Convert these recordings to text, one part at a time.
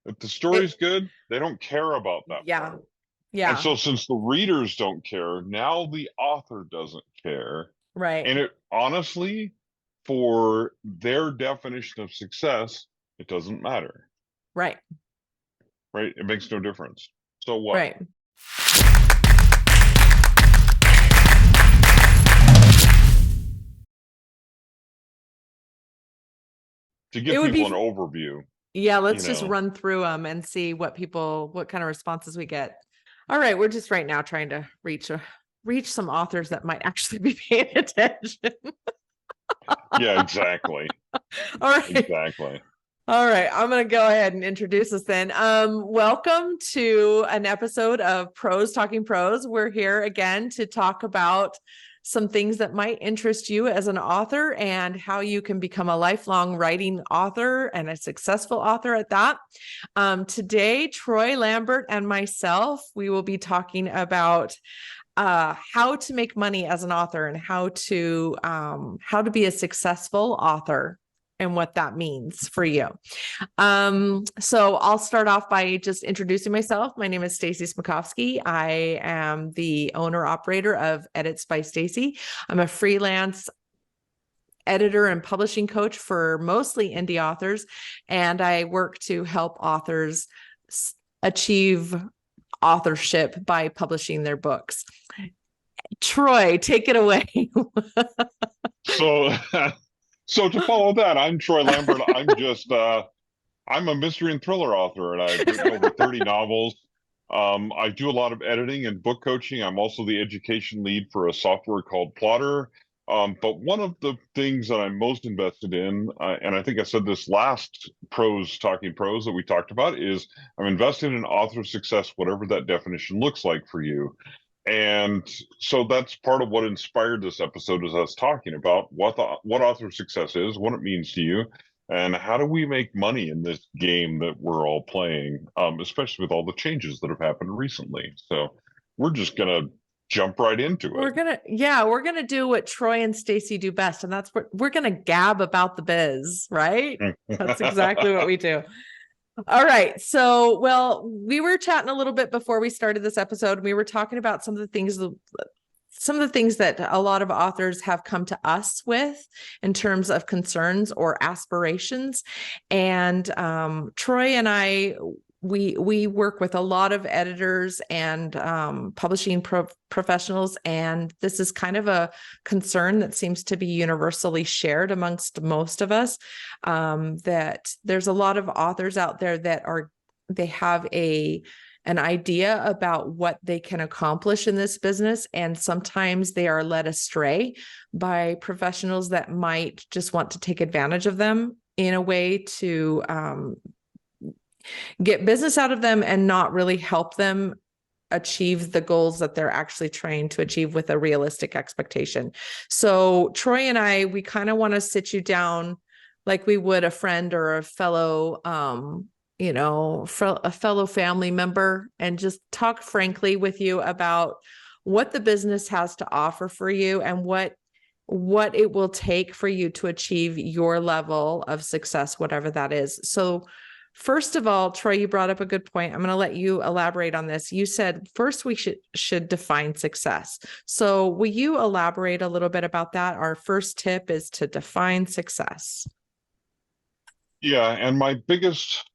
If the It, story's good, they don't care about that yeah, part. And yeah, so since the readers don't care, now the author doesn't care. right, And it honestly, for their definition of success, it doesn't matter, right, right? It makes no difference. So what? right. To It give would people an be, overview, yeah, you let's just know, run through them and see what kind of responses we get. All right, we're just right now trying to reach some authors that might actually be paying attention. yeah, exactly. All right. Exactly. All right, I'm going to go ahead and introduce us then. Welcome to an episode of Pros Talking Prose. We're here again to talk about some things that might interest you as an author and how you can become a lifelong writing author and a successful author at that. Today, Troy Lambert and myself, we will be talking about how to make money as an author and how to be a successful author and what that means for you. So I'll start off by just introducing myself. My name is Stacey Smekofske. I am the owner operator of Edits by Stacey. I'm a freelance editor and publishing coach for mostly indie authors, and I work to help authors achieve authorship by publishing their books. Troy, take it away. So, so to follow that, I'm Troy Lambert. I'm a mystery and thriller author, and I've written over 30 novels. I do a lot of editing and book coaching. I'm also the education lead for a software called Plotter. But one of the things that I'm most invested in, and I think I said this last Pros Talking Prose that we talked about, is I'm invested in author success, whatever that definition looks like for you. And so that's part of what inspired this episode is us talking about what author success is, what it means to you, and how do we make money in this game that we're all playing, especially with all the changes that have happened recently. So we're just gonna jump right into it. We're gonna do what Troy and Stacey do best, and that's what we're gonna gab about the biz, right? That's exactly what we do. All right. So, well, we were chatting a little bit before we started this episode. We were talking about some of the things that a lot of authors have come to us with in terms of concerns or aspirations. And Troy and I, we work with a lot of editors and publishing professionals, and this is kind of a concern that seems to be universally shared amongst most of us. That there's a lot of authors out there that they have an idea about what they can accomplish in this business. And sometimes they are led astray by professionals that might just want to take advantage of them in a way to get business out of them and not really help them achieve the goals that they're actually trying to achieve with a realistic expectation. So Troy and I, we kind of want to sit you down like we would a friend or a fellow a fellow family member, and just talk frankly with you about what the business has to offer for you and what it will take for you to achieve your level of success, whatever that is. So first of all, Troy, you brought up a good point. I'm going to let you elaborate on this. You said first we should define success. So will you elaborate a little bit about that? Our first tip is to define success. Yeah, and my biggest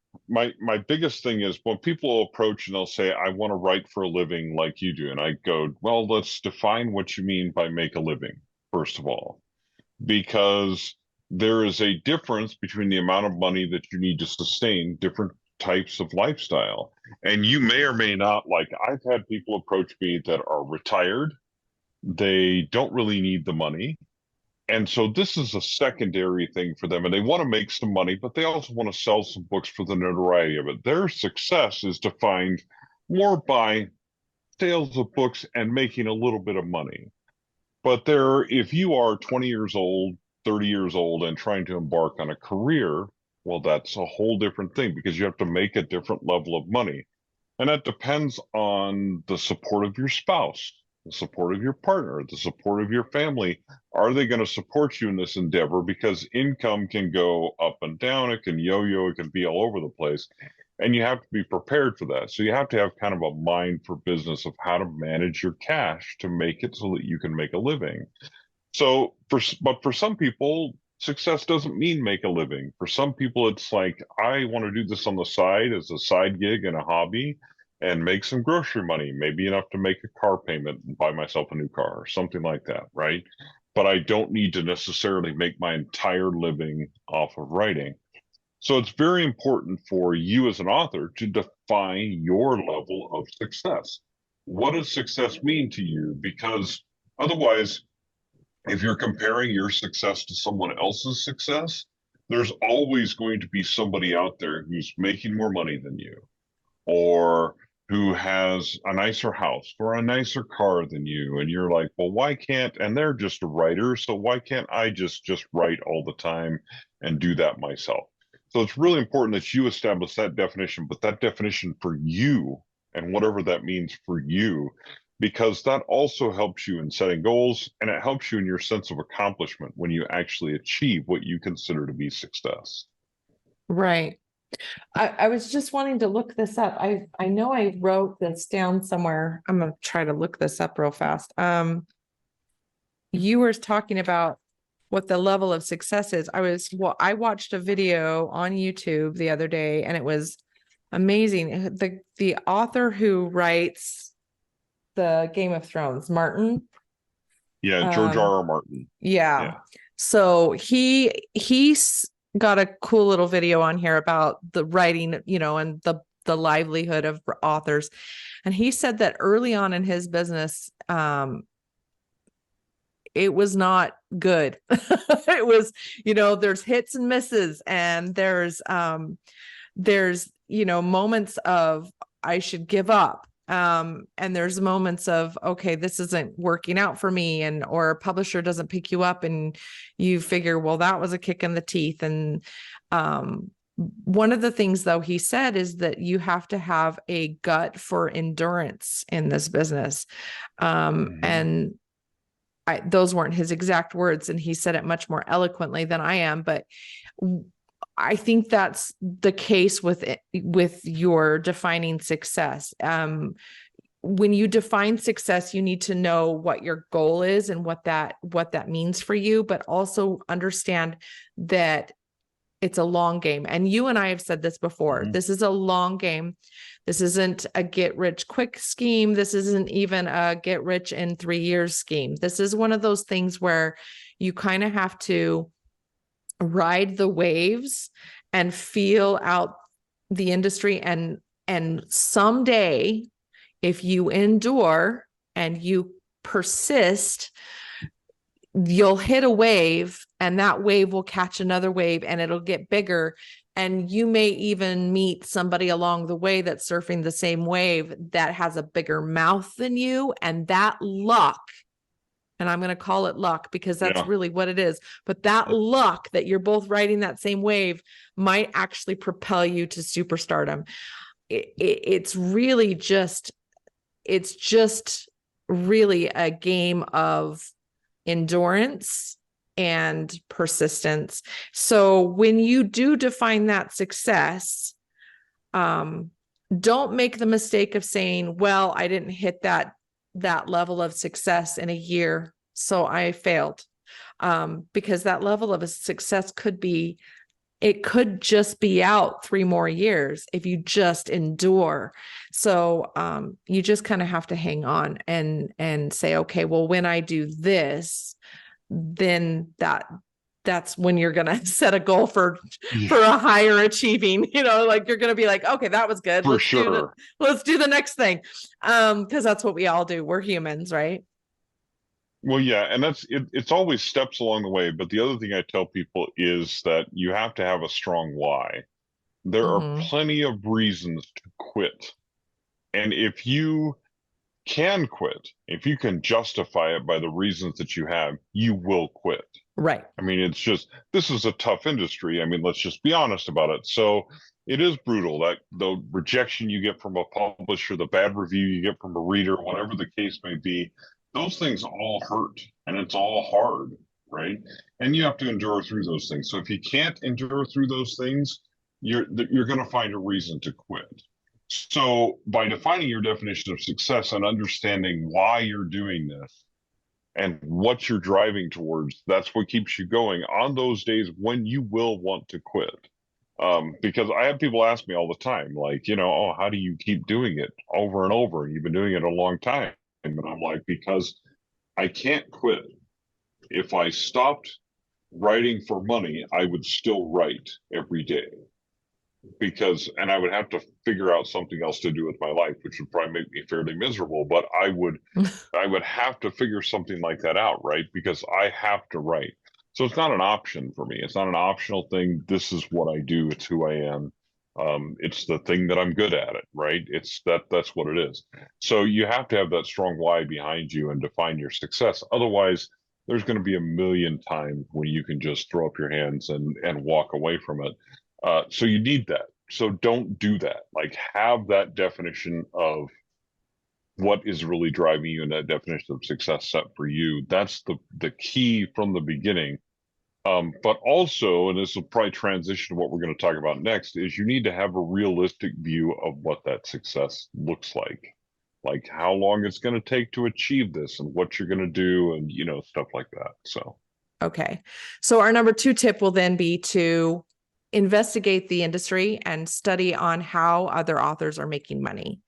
thing is when people approach and they'll say, I want to write for a living like you do. And I go, well, let's define what you mean by make a living, first of all, because there is a difference between the amount of money that you need to sustain different types of lifestyle. And you may or may not, like I've had people approach me that are retired. They don't really need the money. And so this is a secondary thing for them. And they want to make some money, but they also want to sell some books for the notoriety of it. Their success is defined more by sales of books and making a little bit of money. But if you are 20 years old, 30 years old, and trying to embark on a career, well, that's a whole different thing because you have to make a different level of money. And that depends on the support of your spouse, the support of your partner, the support of your family. Are they going to support you in this endeavor? Because income can go up and down, it can yo-yo, it can be all over the place. And you have to be prepared for that. So you have to have kind of a mind for business of how to manage your cash to make it so that you can make a living. But for some people, success doesn't mean make a living. For some people, it's like, I want to do this on the side as a side gig and a hobby and make some grocery money, maybe enough to make a car payment and buy myself a new car or something like that, right? But I don't need to necessarily make my entire living off of writing. So it's very important for you as an author to define your level of success. What does success mean to you? Because otherwise, if you're comparing your success to someone else's success, there's always going to be somebody out there who's making more money than you, or who has a nicer house or a nicer car than you. And you're like, well, why can't, and they're just a writer, so why can't I just write all the time and do that myself? So it's really important that you establish that definition, but that definition for you and whatever that means for you, because that also helps you in setting goals, and it helps you in your sense of accomplishment when you actually achieve what you consider to be success. Right. I was just wanting to look this up. I know I wrote this down somewhere. I'm gonna try to look this up real fast. You were talking about what the level of success is. I watched a video on YouTube the other day, and it was amazing. The author who writes the Game of Thrones, Martin. Yeah, George R.R. Martin. Yeah. So he's got a cool little video on here about the writing, you know, and the livelihood of authors. And he said that early on in his business, it was not good. It was, you know, there's hits and misses, and there's, you know, moments of I should give up. And there's moments of, okay, this isn't working out for me, and or a publisher doesn't pick you up, and you figure, well, that was a kick in the teeth. And one of the things, though, he said is that you have to have a gut for endurance in this business. And those weren't his exact words, and he said it much more eloquently than I am, but I think that's the case with your defining success. When you define success, you need to know what your goal is and what that means for you, but also understand that it's a long game. And you and I have said this before. This is a long game. This isn't a get rich quick scheme. This isn't even a get rich in 3 years scheme. This is one of those things where you kind of have to ride the waves and feel out the industry. And someday, if you endure and you persist, you'll hit a wave, and that wave will catch another wave, and it'll get bigger. And you may even meet somebody along the way that's surfing the same wave that has a bigger mouth than you, and that luck, and I'm going to call it luck because that's really what it is. But that luck that you're both riding that same wave might actually propel you to superstardom. It's really just really a game of endurance and persistence. So when you do define that success, don't make the mistake of saying, well, I didn't hit that level of success in a year, so I failed. Because that level of a success could just be out 3 more years if you just endure. So you just kind of have to hang on and say, okay, well, when I do this, then that's when you're going to set a goal for a higher achieving, you know, like you're going to be like, okay, that was good. For sure. Let's do the next thing. Because that's what we all do. We're humans, right? Well, yeah, and it's always steps along the way. But the other thing I tell people is that you have to have a strong why. There are plenty of reasons to quit. And if you can quit, if you can justify it by the reasons that you have, you will quit. Right. I mean, this is a tough industry. I mean, let's just be honest about it. So it is brutal, that the rejection you get from a publisher, the bad review you get from a reader, whatever the case may be, those things all hurt, and it's all hard, right? And you have to endure through those things. So if you can't endure through those things, you're going to find a reason to quit. So by defining your definition of success and understanding why you're doing this and what you're driving towards, that's what keeps you going on those days when you will want to quit. Because I have people ask me all the time, like, oh, how do you keep doing it over and over? And you've been doing it a long time. And I'm like, because I can't quit. If I stopped writing for money, I would still write every day and I would have to figure out something else to do with my life, which would probably make me fairly miserable, but I would have to figure something like that out, right? Because I have to write. So it's not an option for me. It's not an optional thing. This is what I do. It's who I am. It's the thing that I'm good at it, right? That's what it is. So you have to have that strong why behind you and define your success. Otherwise, there's going to be a million times when you can just throw up your hands and walk away from it. So you need that. So don't do that. Like, have that definition of what is really driving you and that definition of success set for you. That's the key from the beginning. But also, and this will probably transition to what we're going to talk about next, is you need to have a realistic view of what that success looks like how long it's going to take to achieve this and what you're going to do and, stuff like that. So, okay. So our number 2 tip will then be to investigate the industry and study on how other authors are making money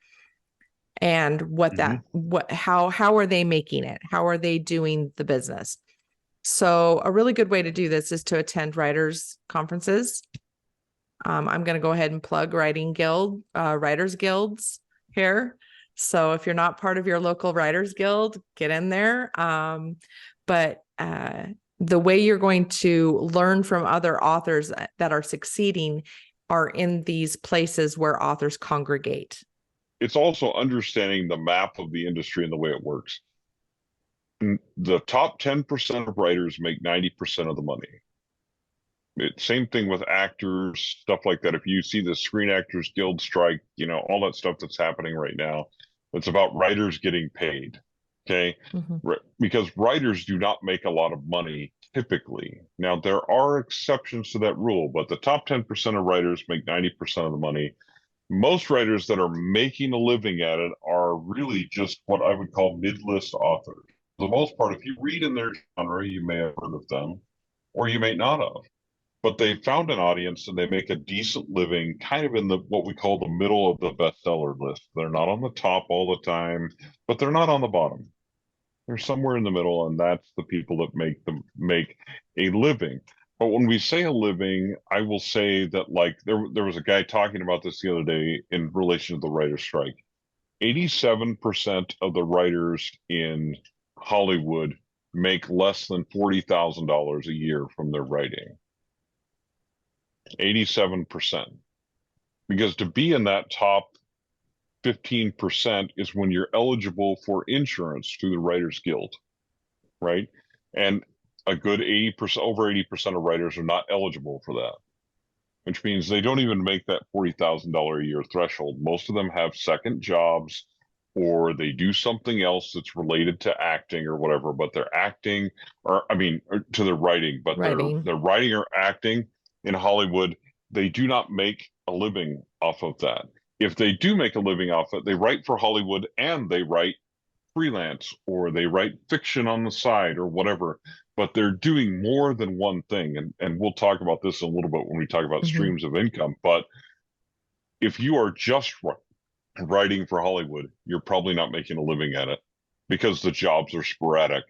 and how are they making it? How are they doing the business? So a really good way to do this is to attend writers conferences. I'm going to go ahead and plug writers guilds here. So if you're not part of your local writers guild, get in there. But the way you're going to learn from other authors that are succeeding are in these places where authors congregate. It's also understanding the map of the industry and the way it works. The top 10% of writers make 90% of the money. Same thing with actors, stuff like that. If you see the Screen Actors Guild strike, all that stuff that's happening right now, it's about writers getting paid. Okay. Mm-hmm. Because writers do not make a lot of money typically. Now, there are exceptions to that rule, but the top 10% of writers make 90% of the money. Most writers that are making a living at it are really just what I would call mid-list authors. For the most part, if you read in their genre, you may have heard of them, or you may not have. But they found an audience and they make a decent living kind of in what we call the middle of the bestseller list. They're not on the top all the time, but they're not on the bottom. They're somewhere in the middle, and that's the people that make a living. But when we say a living, I will say that, like, there was a guy talking about this the other day in relation to the writer's strike. 87% of the writers in Hollywood make less than $40,000 a year from their writing. 87%. Because to be in that top 15% is when you're eligible for insurance through the Writers Guild, right? And a good 80%, over 80% of writers are not eligible for that, which means they don't even make that $40,000 a year threshold. Most of them have second jobs, or they do something else that's related to acting or whatever, but they're acting, or to their writing, but they're writing or acting in Hollywood. They do not make a living off of that. If they do make a living off it, they write for Hollywood and they write freelance, or they write fiction on the side or whatever, but they're doing more than one thing. And we'll talk about this a little bit when we talk about streams of income. But if you are just writing for Hollywood, you're probably not making a living at it because the jobs are sporadic.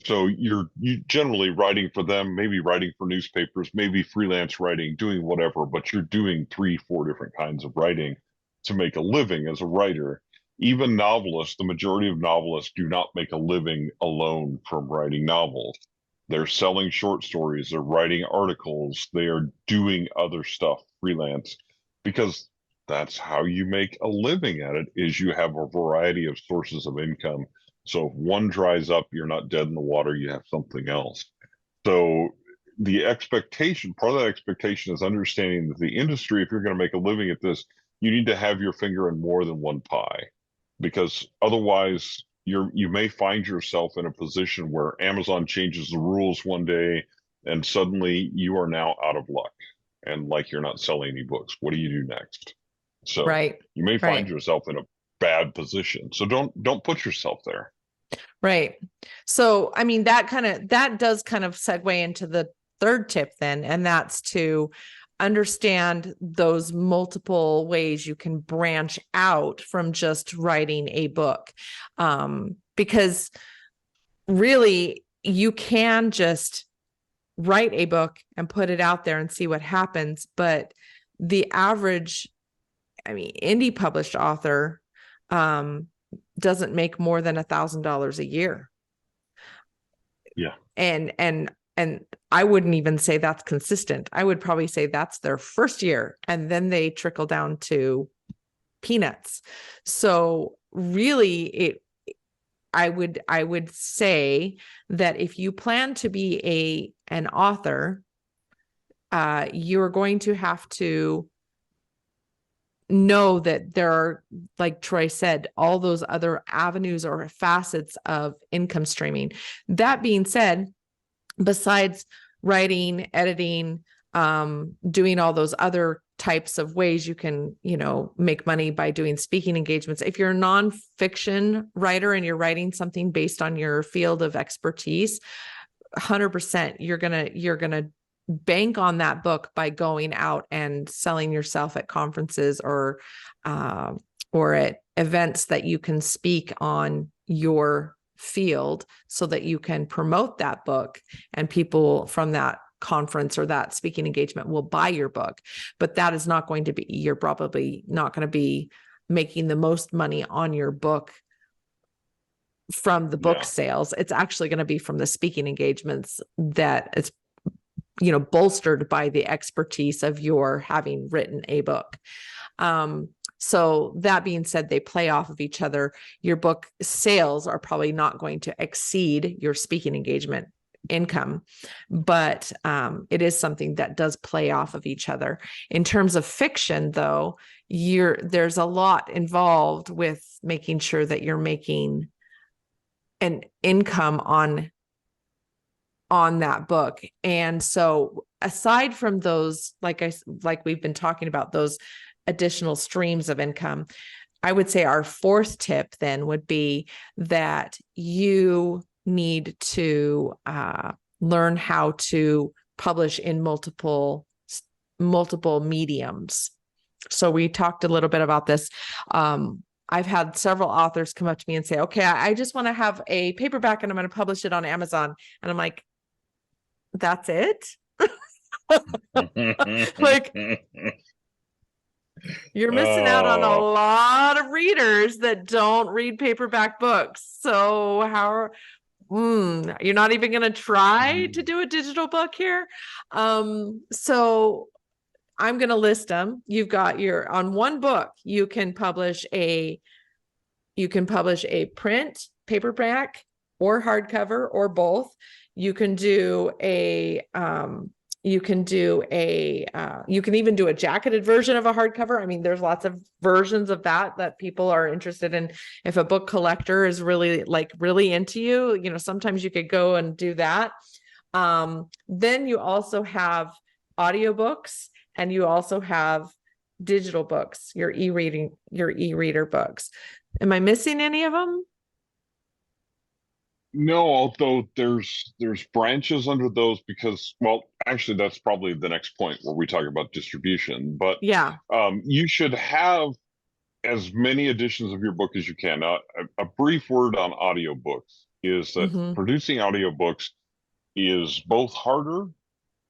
So you generally writing for them, maybe writing for newspapers, maybe freelance writing, doing whatever, but you're doing 3-4 different kinds of writing to make a living as a writer. Even novelists, the majority of novelists do not make a living alone from writing novels. They're selling short stories, they're writing articles, they are doing other stuff, freelance, because that's how you make a living at it, is you have a variety of sources of income. So if one dries up, you're not dead in the water, you have something else. So the expectation, part of that expectation is understanding that the industry, if you're going to make a living at this, you need to have your finger in more than one pie, because otherwise you may find yourself in a position where Amazon changes the rules one day and suddenly you are now out of luck. and like you're not selling any books. What do you do next? So Right. you may find Right. yourself in a bad position. So don't put yourself there. Right. So, I mean, that does kind of segue into the third tip then, and that's to understand those multiple ways you can branch out from just writing a book. Because really you can just write a book and put it out there and see what happens. But the average, I mean, indie published author, doesn't make more than $1,000 a year. Yeah. And I wouldn't even say that's consistent. I would probably say that's their first year, and then they trickle down to peanuts. So really I would say that if you plan to be an author, you're going to have to know that there are, like Troy said, all those other avenues or facets of income streaming. That being said, besides writing, editing, doing all those other types of ways you can, make money by doing speaking engagements. If you're a nonfiction writer and you're writing something based on your field of expertise, 100%, you're gonna bank on that book by going out and selling yourself at conferences or at events that you can speak on your field, so that you can promote that book, and people from that conference or that speaking engagement will buy your book. But that is not going to be, you're probably not going to be making the most money on your book from the book sales. It's actually going to be from the speaking engagements that it's, bolstered by the expertise of your having written a book. So that being said, they play off of each other. Your book sales are probably not going to exceed your speaking engagement income, but it is something that does play off of each other. In terms of fiction, though, there's a lot involved with making sure that you're making an income on that book. And so aside from those, like we've been talking about, those additional streams of income, I would say our fourth tip then would be that you need to learn how to publish in multiple mediums. So we talked a little bit about this. I've had several authors come up to me and say, okay, I just want to have a paperback and I'm going to publish it on Amazon. And I'm like, that's it? Like, you're missing out on a lot of readers that don't read paperback books. So you're not even going to try to do a digital book here? So I'm going to list them. You've got on one book, you can publish a print, paperback, or hardcover, or both. You can do you can even do a jacketed version of a hardcover. I mean, there's lots of versions of that people are interested in. If a book collector is really into you, sometimes you could go and do that. Then you also have audiobooks, and you also have digital books, your e-reader books. Am I missing any of them? No, although there's branches under those, because, well, actually that's probably the next point where we talk about distribution. But yeah, you should have as many editions of your book as you can. Now, a brief word on audiobooks is that producing audiobooks is both harder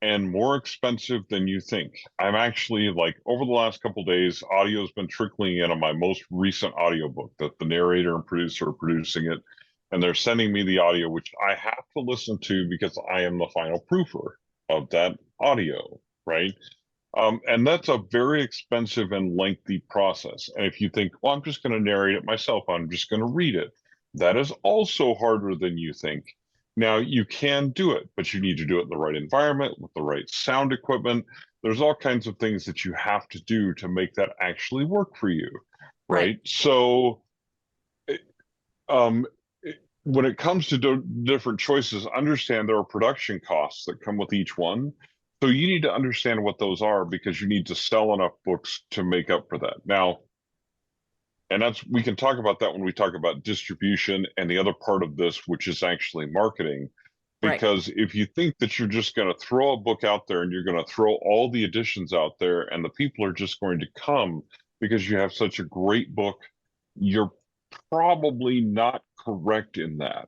and more expensive than you think. I'm actually, over the last couple of days, audio has been trickling in on my most recent audiobook that the narrator and producer are producing it, and they're sending me the audio, which I have to listen to because I am the final proofer of that audio, right? And that's a very expensive and lengthy process. And if you think, well, I'm just going to narrate it myself, I'm just going to read it, that is also harder than you think. Now, you can do it, but you need to do it in the right environment with the right sound equipment. There's all kinds of things that you have to do to make that actually work for you, right? So when it comes to different choices, understand there are production costs that come with each one. So you need to understand what those are because you need to sell enough books to make up for that. Now, and that's we can talk about that when we talk about distribution and the other part of this, which is actually marketing. Right. Because if you think that you're just going to throw a book out there and you're going to throw all the editions out there and the people are just going to come because you have such a great book, you're probably not correct in that.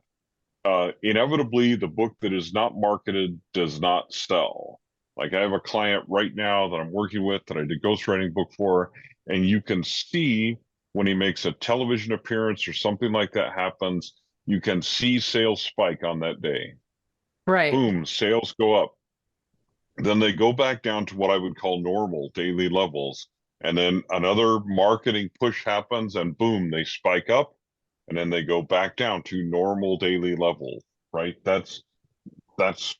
Inevitably, the book that is not marketed does not sell. Like I have a client right now that I'm working with that I did ghostwriting book for, and you can see when he makes a television appearance or something like that happens, you can see sales spike on that day. Right. Boom, sales go up. Then they go back down to what I would call normal daily levels. And then another marketing push happens and boom, they spike up and then they go back down to normal daily level, right? That's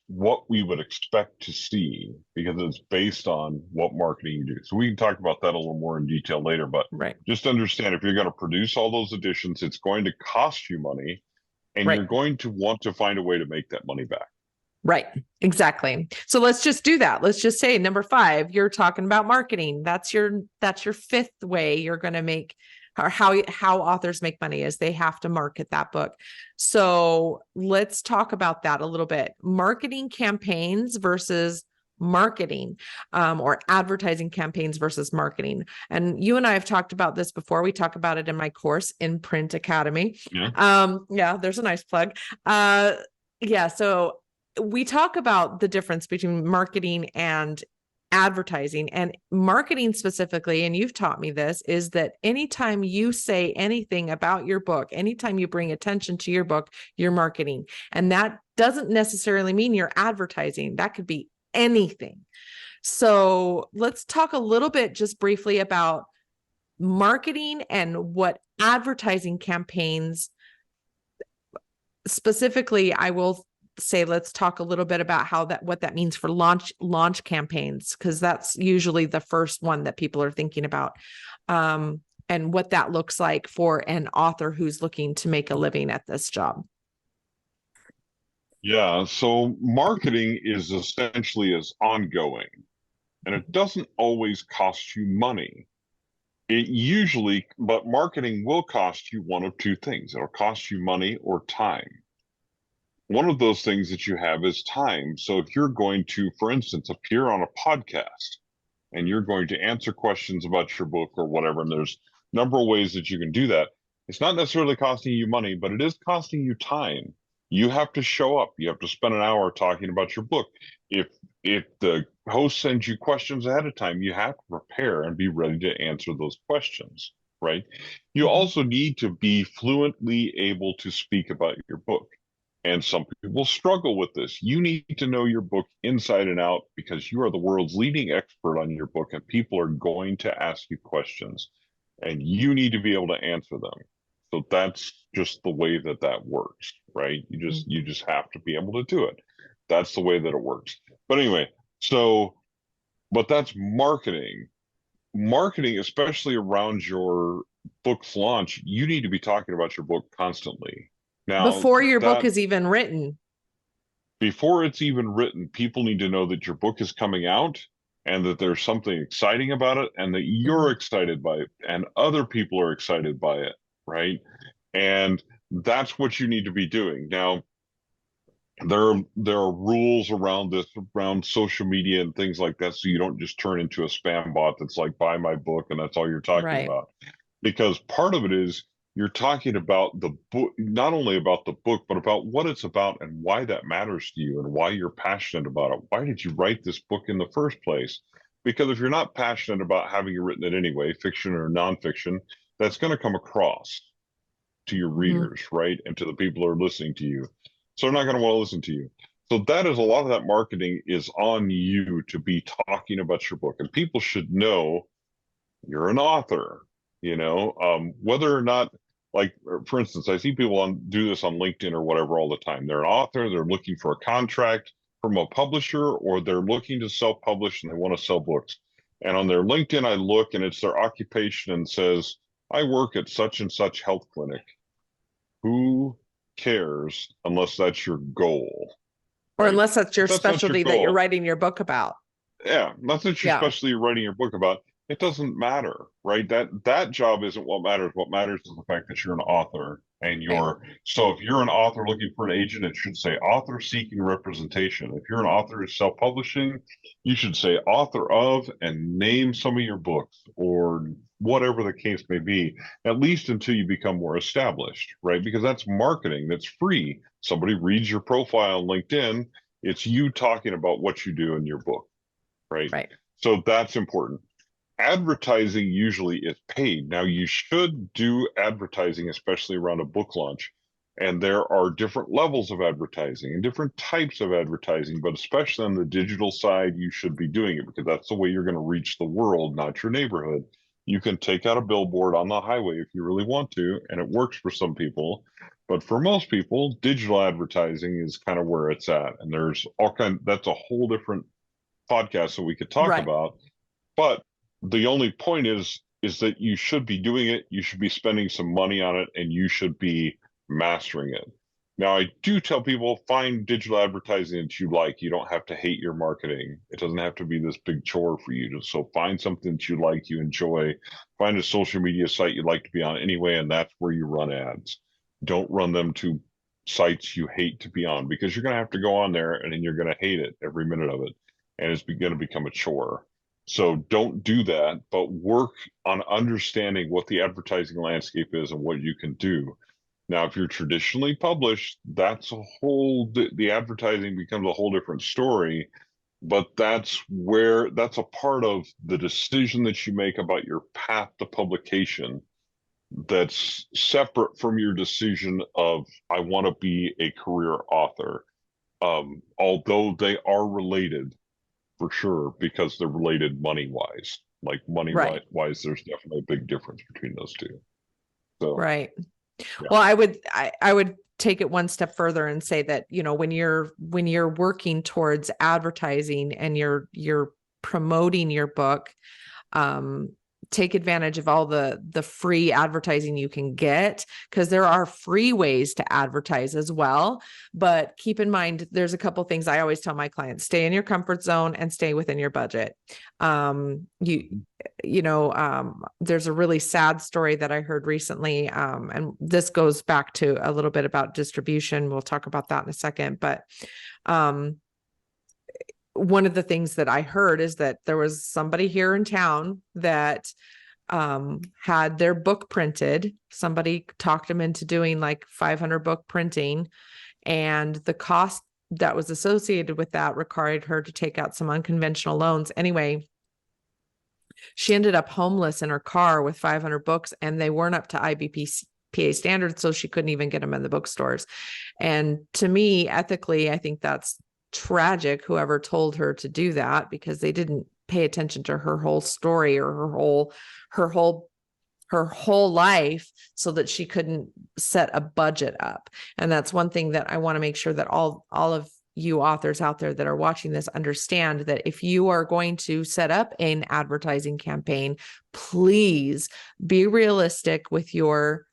what we would expect to see because it's based on what marketing you do. So we can talk about that a little more in detail later, but Right. just understand if you're going to produce all those editions, it's going to cost you money and Right. you're going to want to find a way to make that money back. Right. Exactly. So let's just do that. Let's just say number 5, you're talking about marketing. That's your fifth way you're going to make, or how authors make money is they have to market that book. So let's talk about that a little bit. Marketing campaigns versus marketing, or advertising campaigns versus marketing. And you and I have talked about this before. We talk about it in my course in Print Academy. Yeah, there's a nice plug. Yeah. So we talk about the difference between marketing and advertising, and marketing specifically, and you've taught me this, is that anytime you say anything about your book, anytime you bring attention to your book, you're marketing. And that doesn't necessarily mean you're advertising. That could be anything. So let's talk a little bit just briefly about marketing and what advertising campaigns specifically. I will say, let's talk a little bit about what that means for launch campaigns, because that's usually the first one that people are thinking about, and what that looks like for an author who's looking to make a living at this job. Yeah, so marketing is essentially is ongoing, and it doesn't always cost you money. It usually, but marketing will cost you one of two things. It'll cost you money or time. One of those things that you have is time. So if you're going to, for instance, appear on a podcast and you're going to answer questions about your book or whatever, and there's a number of ways that you can do that. It's not necessarily costing you money, but it is costing you time. You have to show up. You have to spend an hour talking about your book. If the host sends you questions ahead of time, you have to prepare and be ready to answer those questions, right? You also need to be fluently able to speak about your book. And some people struggle with this. You need to know your book inside and out because you are the world's leading expert on your book, and people are going to ask you questions, and you need to be able to answer them. So that's just the way that that works, right? You just have to be able to do it. That's the way that it works. But anyway, but that's marketing. Marketing, especially around your book's launch, you need to be talking about your book constantly. Now, before your book is even written. Before it's even written, people need to know that your book is coming out and that there's something exciting about it and that you're excited by it and other people are excited by it, right? And that's what you need to be doing. Now, there are rules around this, around social media and things like that, so you don't just turn into a spam bot that's like, buy my book, and that's all you're talking about. Because part of it is you're talking about the book, not only about the book, but about what it's about and why that matters to you and why you're passionate about it. Why did you write this book in the first place? Because if you're not passionate about having written it anyway, fiction or nonfiction, that's going to come across to your readers, right? And to the people who are listening to you. So they're not going to want to listen to you. So that is a lot of that marketing is on you to be talking about your book. And people should know you're an author, whether or not, like, for instance, I see people do this on LinkedIn or whatever all the time. They're an author, they're looking for a contract from a publisher, or they're looking to self-publish and they want to sell books. And on their LinkedIn, I look and it's their occupation and says, I work at such and such health clinic. Who cares unless that's your goal? Or right? unless that's your specialty that you're writing your book about. Yeah, not that you're Yeah. especially writing your book about. It doesn't matter, right? That job isn't what matters. What matters is the fact that you're an author and Right. you're so if you're an author looking for an agent, it should say author seeking representation. If you're an author who's self-publishing, you should say author of and name some of your books or whatever the case may be, at least until you become more established, right? Because that's marketing, that's free. Somebody reads your profile on LinkedIn, it's you talking about what you do in your book, right? Right. So that's important. Advertising usually is paid. Now, you should do advertising, especially around a book launch. And there are different levels of advertising and different types of advertising, but especially on the digital side, you should be doing it because that's the way you're going to reach the world, not your neighborhood. You can take out a billboard on the highway if you really want to, and it works for some people. But for most people, digital advertising is kind of where it's at. And there's all kind, that's a whole different podcast that we could talk Right. about. But the only point is that you should be doing it, you should be spending some money on it, and you should be mastering it. Now, I do tell people find digital advertising that you like. You don't have to hate your marketing. It doesn't have to be this big chore for you. So find something that you like, you enjoy. Find a social media site you'd like to be on anyway, and that's where you run ads. Don't run them to sites you hate to be on because you're going to have to go on there and then you're going to hate it every minute of it. And it's going to become a chore. So don't do that, but work on understanding what the advertising landscape is and what you can do. Now, if you're traditionally published, that's a whole, the advertising becomes a whole different story, but that's a part of the decision that you make about your path to publication that's separate from your decision of, I want to be a career author. Although they are related, for sure, because they're related money wise. Like money Right. wise, there's definitely a big difference between those two. So Right. yeah, Well, I would take it one step further and say that, you know, when you're working towards advertising and you're promoting your book, take advantage of all the free advertising you can get, because there are free ways to advertise as well. But keep in mind, there's a couple things I always tell my clients: stay in your comfort zone and stay within your budget. There's a really sad story that I heard recently. And this goes back to a little bit about distribution. We'll talk about that in a second, but, one of the things that I heard is that there was somebody here in town that had their book printed. Somebody talked them into doing like 500 book printing, and the cost that was associated with that required her to take out some unconventional loans. Anyway, she ended up homeless in her car with 500 books, and they weren't up to IBPA standards, so she couldn't even get them in the bookstores. And to me, ethically, I think that's tragic, whoever told her to do that, because they didn't pay attention to her whole story or her whole life, so that she couldn't set a budget up. And that's one thing that I want to make sure that all of you authors out there that are watching this understand, that if you are going to set up an advertising campaign, please be realistic with your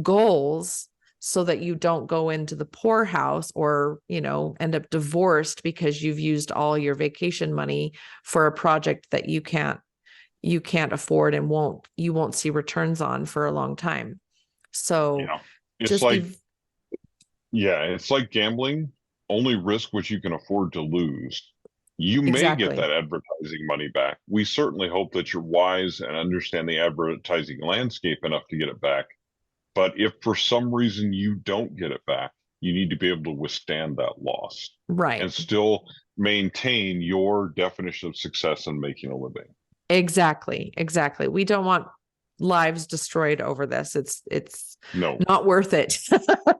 goals, so that you don't go into the poorhouse or, end up divorced because you've used all your vacation money for a project that you can't afford and you won't see returns on for a long time. So it's like gambling. Only risk what you can afford to lose. You may get that advertising money back. We certainly hope that you're wise and understand the advertising landscape enough to get it back. But if for some reason you don't get it back, you need to be able to withstand that loss. Right. And still maintain your definition of success in making a living. Exactly. We don't want lives destroyed over this. It's not worth it.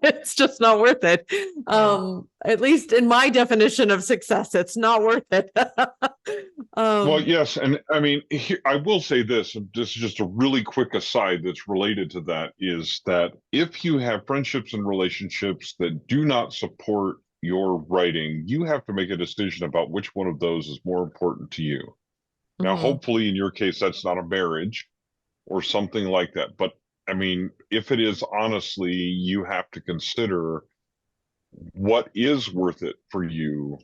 It's just not worth it. At least in my definition of success, it's not worth it. Well, yes. And I mean, I will say this is just a really quick aside that's related to that, is that if you have friendships and relationships that do not support your writing, you have to make a decision about which one of those is more important to you. Now, hopefully in your case, that's not a marriage or something like that. But I mean, if it is, honestly, you have to consider what is worth it for you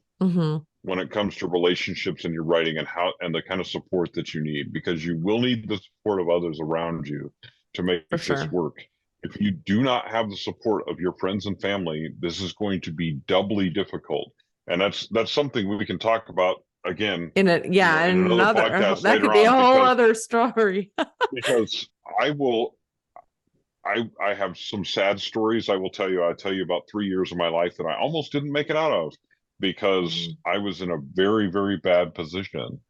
when it comes to relationships and your writing and the kind of support that you need, because you will need the support of others around you to make For this sure. work. If you do not have the support of your friends and family, this is going to be doubly difficult. And that's something we can talk about again, In it, yeah, in another podcast that later could be a on, whole other story. because I will I have some sad stories I will tell you. I'll tell you about 3 years of my life that I almost didn't make it out of because Mhm. I was in a very, very bad position.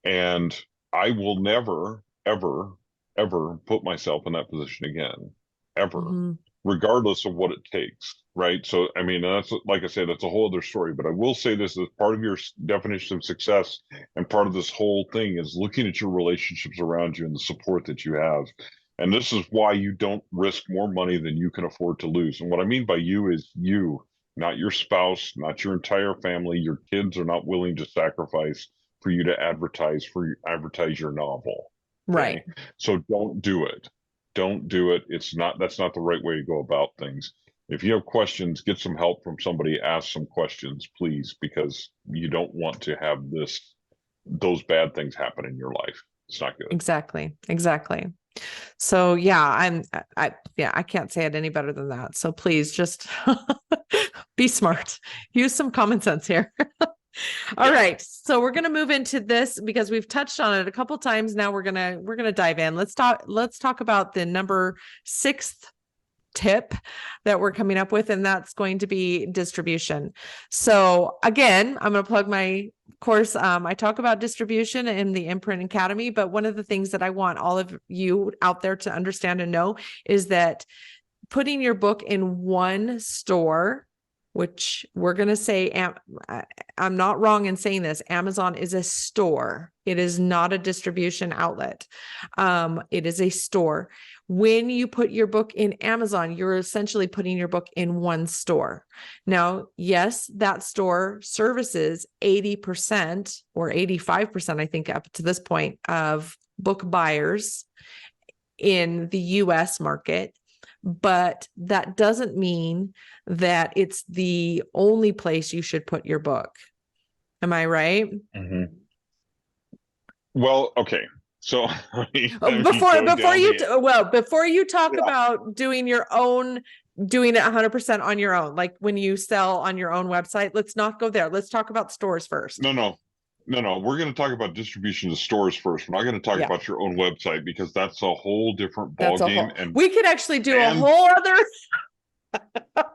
And I will never, ever, ever put myself in that position again, ever, Mhm. regardless of what it takes. Right. So, I mean, that's like I said, that's a whole other story. But I will say this as part of your definition of success and part of this whole thing is looking at your relationships around you and the support that you have. And this is why you don't risk more money than you can afford to lose. And what I mean by you is you, not your spouse, not your entire family. Your kids are not willing to sacrifice for you to advertise your novel. Right. Okay. So don't do it. Don't do it. That's not the right way to go about things. If you have questions, get some help from somebody, ask some questions, please, because you don't want to have those bad things happen in your life. It's not good. Exactly. Exactly. So yeah, I can't say it any better than that. So please just be smart. Use some common sense here. All right. So we're going to move into this because we've touched on it a couple times. Now we're going to dive in. Let's talk about the number 6th tip that we're coming up with, and that's going to be distribution. So again, I'm going to plug my course. I talk about distribution in the Imprint Academy, but one of the things that I want all of you out there to understand and know is that putting your book in one store, which we're going to say, I'm not wrong in saying this, Amazon is a store. It is not a distribution outlet. It is a store. When you put your book in Amazon, you're essentially putting your book in one store. Now, yes, that store services 80% or 85%, I think, up to this point, of book buyers in the US market. But that doesn't mean that it's the only place you should put your book. Am I right? Mm-hmm. Well, okay. So before you talk yeah. about doing it 100% on your own, like when you sell on your own website, let's not go there. Let's talk about stores first. No. We're going to talk about distribution to stores first. We're not going to talk about your own website because that's a whole different ballgame. And we could actually do a whole other.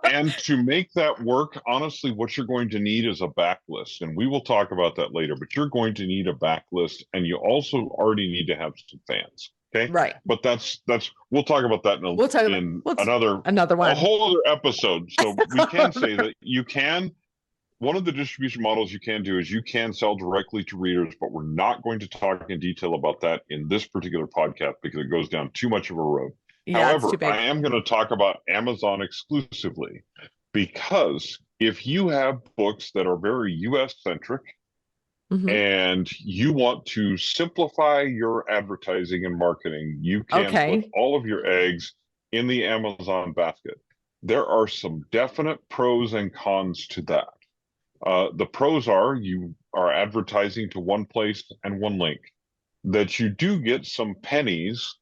And to make that work, honestly, what you're going to need is a backlist. And we will talk about that later, but you're going to need a backlist, and you also already need to have some fans. Okay. Right. But we'll talk about that in another one, a whole other episode. So we can say that one of the distribution models you can do is you can sell directly to readers, but we're not going to talk in detail about that in this particular podcast because it goes down too much of a road. Yeah, However, I am going to talk about Amazon exclusively because if you have books that are very US centric and you want to simplify your advertising and marketing, you can put all of your eggs in the Amazon basket. There are some definite pros and cons to that. The pros are you are advertising to one place and one link, that you do get some pennies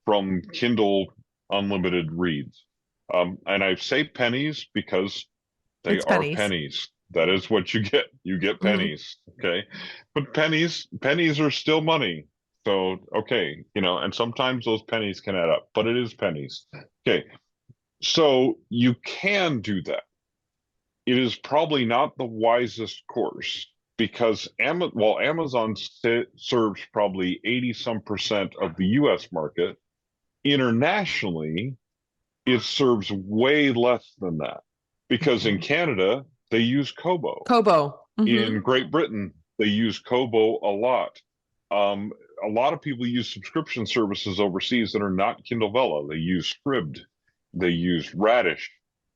from Kindle Unlimited reads. And I say pennies because they are pennies. That is what you get. You get pennies. Okay. But pennies are still money. So, okay. And sometimes those pennies can add up, but it is pennies. Okay. So you can do that. It is probably not the wisest course because Amazon serves probably 80% of the US market, internationally, it serves way less than that because in Canada, they use Kobo. In Great Britain, they use Kobo a lot. A lot of people use subscription services overseas that are not Kindle Vella. They use Scribd. They use Radish.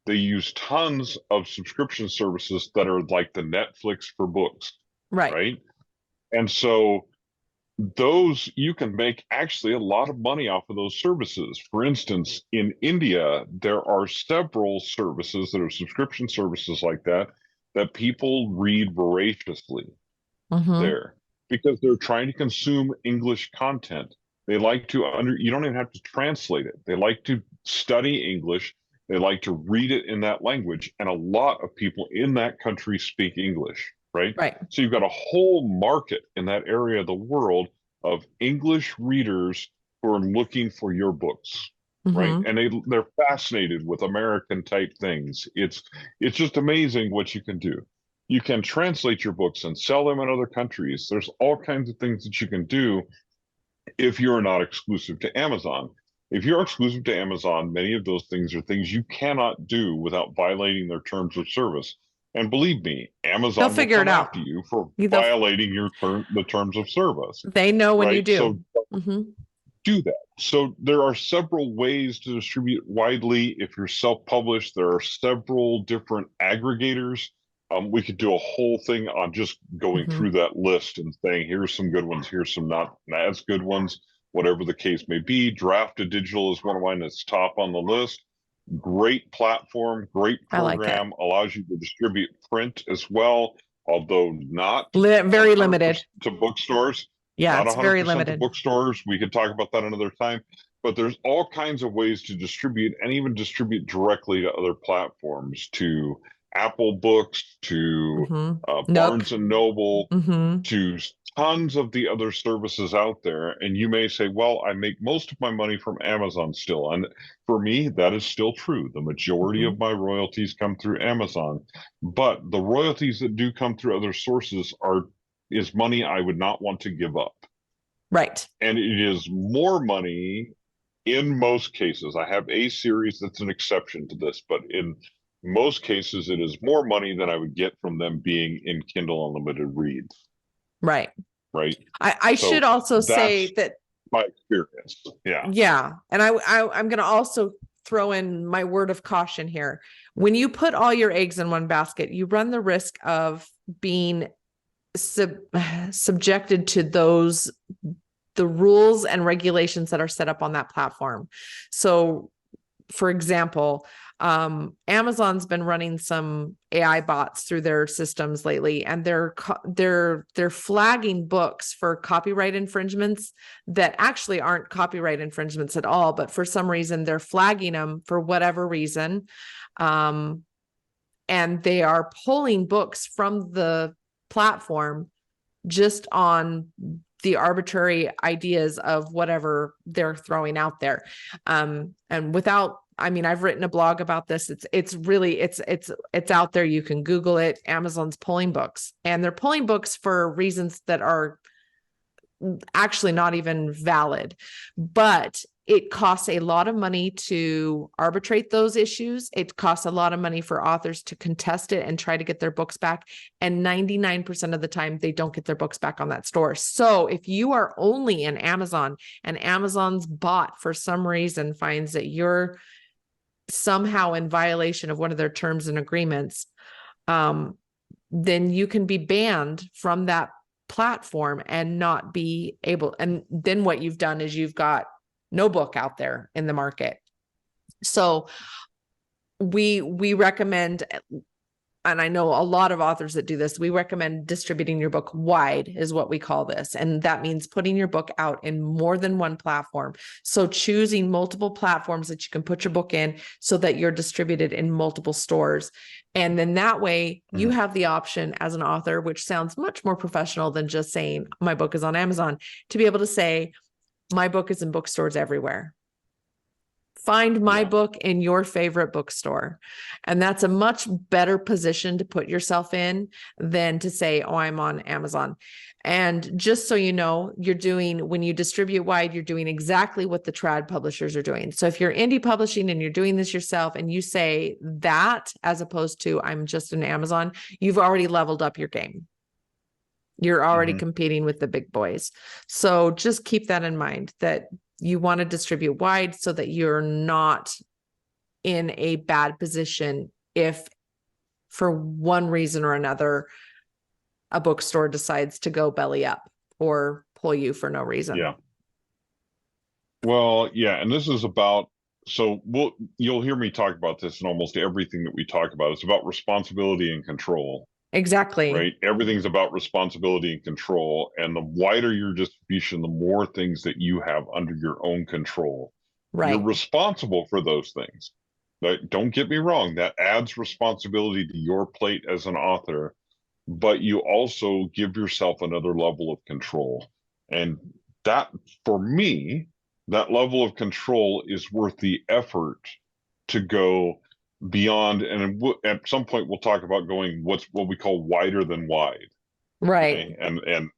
They use tons of subscription services that are like the Netflix for books. Right. And so those, you can make actually a lot of money off of those services. For instance, in India, there are several services that are subscription services like that that people read voraciously Mm-hmm. there because they're trying to consume English content. They like to you don't even have to translate it. They like to study English. They like to read it in that language. And a lot of people in that country speak English, right? Right. So you've got a whole market in that area of the world of English readers who are looking for your books, right? Mm-hmm. And they're fascinated with American type things. It's just amazing what you can do. You can translate your books and sell them in other countries. There's all kinds of things that you can do if you're not exclusive to Amazon. If you're exclusive to Amazon, many of those things are things you cannot do without violating their terms of service. And believe me, They'll Amazon will figure come it out. after you for They'll, violating the terms of service, they know when you right? do. So Mm-hmm. do that. So there are several ways to distribute widely. If you're self-published, there are several different aggregators. We could do a whole thing on just going Mm-hmm. through that list and saying, here's some good ones, here's some not as good ones, whatever the case may be. Draft2Digital is one of mine that's top on the list. Great platform, great I like it. program, allows you to distribute print as well, although not Very 100% limited. to bookstores. Yeah, Not it's very 100% to limited. bookstores. We could talk about that another time. But there's all kinds of ways to distribute and even distribute directly to other platforms, to Apple Books, to Mm-hmm. Nook. Barnes and Noble, Mm-hmm. to tons of the other services out there. And you may say, well, I make most of my money from Amazon still. And for me, that is still true. The majority Mm-hmm. of my royalties come through Amazon. But the royalties that do come through other sources is money I would not want to give up. Right. And it is more money in most cases. I have a series that's an exception to this, but in most cases, it is more money than I would get from them being in Kindle Unlimited reads. Right. Right. I So should also say that's that, my experience. Yeah. yeah. And I'm going to also throw in my word of caution here. When you put all your eggs in one basket, you run the risk of being subjected to the rules and regulations that are set up on that platform. So, for example, Amazon's been running some AI bots through their systems lately, and they're flagging books for copyright infringements that actually aren't copyright infringements at all, but for some reason they're flagging them for whatever reason. And they are pulling books from the platform just on the arbitrary ideas of whatever they're throwing out there. And without, I mean, I've written a blog about this. It's out there. You can Google it. Amazon's pulling books, and they're pulling books for reasons that are actually not even valid, but it costs a lot of money to arbitrate those issues. It costs a lot of money for authors to contest it and try to get their books back. And 99% of the time, they don't get their books back on that store. So if you are only in Amazon and Amazon's bot for some reason finds that you're somehow in violation of one of their terms and agreements, then you can be banned from that platform and not be able. And then what you've done is you've got no book out there in the market. So we recommend, and I know a lot of authors that do this, we recommend distributing your book wide is what we call this. And that means putting your book out in more than one platform. So choosing multiple platforms that you can put your book in so that you're distributed in multiple stores. And then that way you have the option as an author, which sounds much more professional than just saying my book is on Amazon, to be able to say, my book is in bookstores everywhere. Find my book in your favorite bookstore. And that's a much better position to put yourself in than to say, oh, I'm on Amazon. And just so you know, when you distribute wide, you're doing exactly what the trad publishers are doing. So if you're indie publishing and you're doing this yourself and you say that, as opposed to I'm just an Amazon, you've already leveled up your game. You're already competing with the big boys. So just keep that in mind, that you want to distribute wide so that you're not in a bad position if for one reason or another, a bookstore decides to go belly up or pull you for no reason. Yeah. Well, yeah. And this is about So you'll hear me talk about this in almost everything that we talk about. It's about responsibility and control, Exactly. right? Everything's about responsibility and control. And the wider your distribution, the more things that you have under your own control. You're Right. responsible for those things. But don't get me wrong, that adds responsibility to your plate as an author, but you also give yourself another level of control. And that, for me, that level of control is worth the effort to go beyond. And at some point, we'll talk about going what we call wider than wide. Right. Okay, and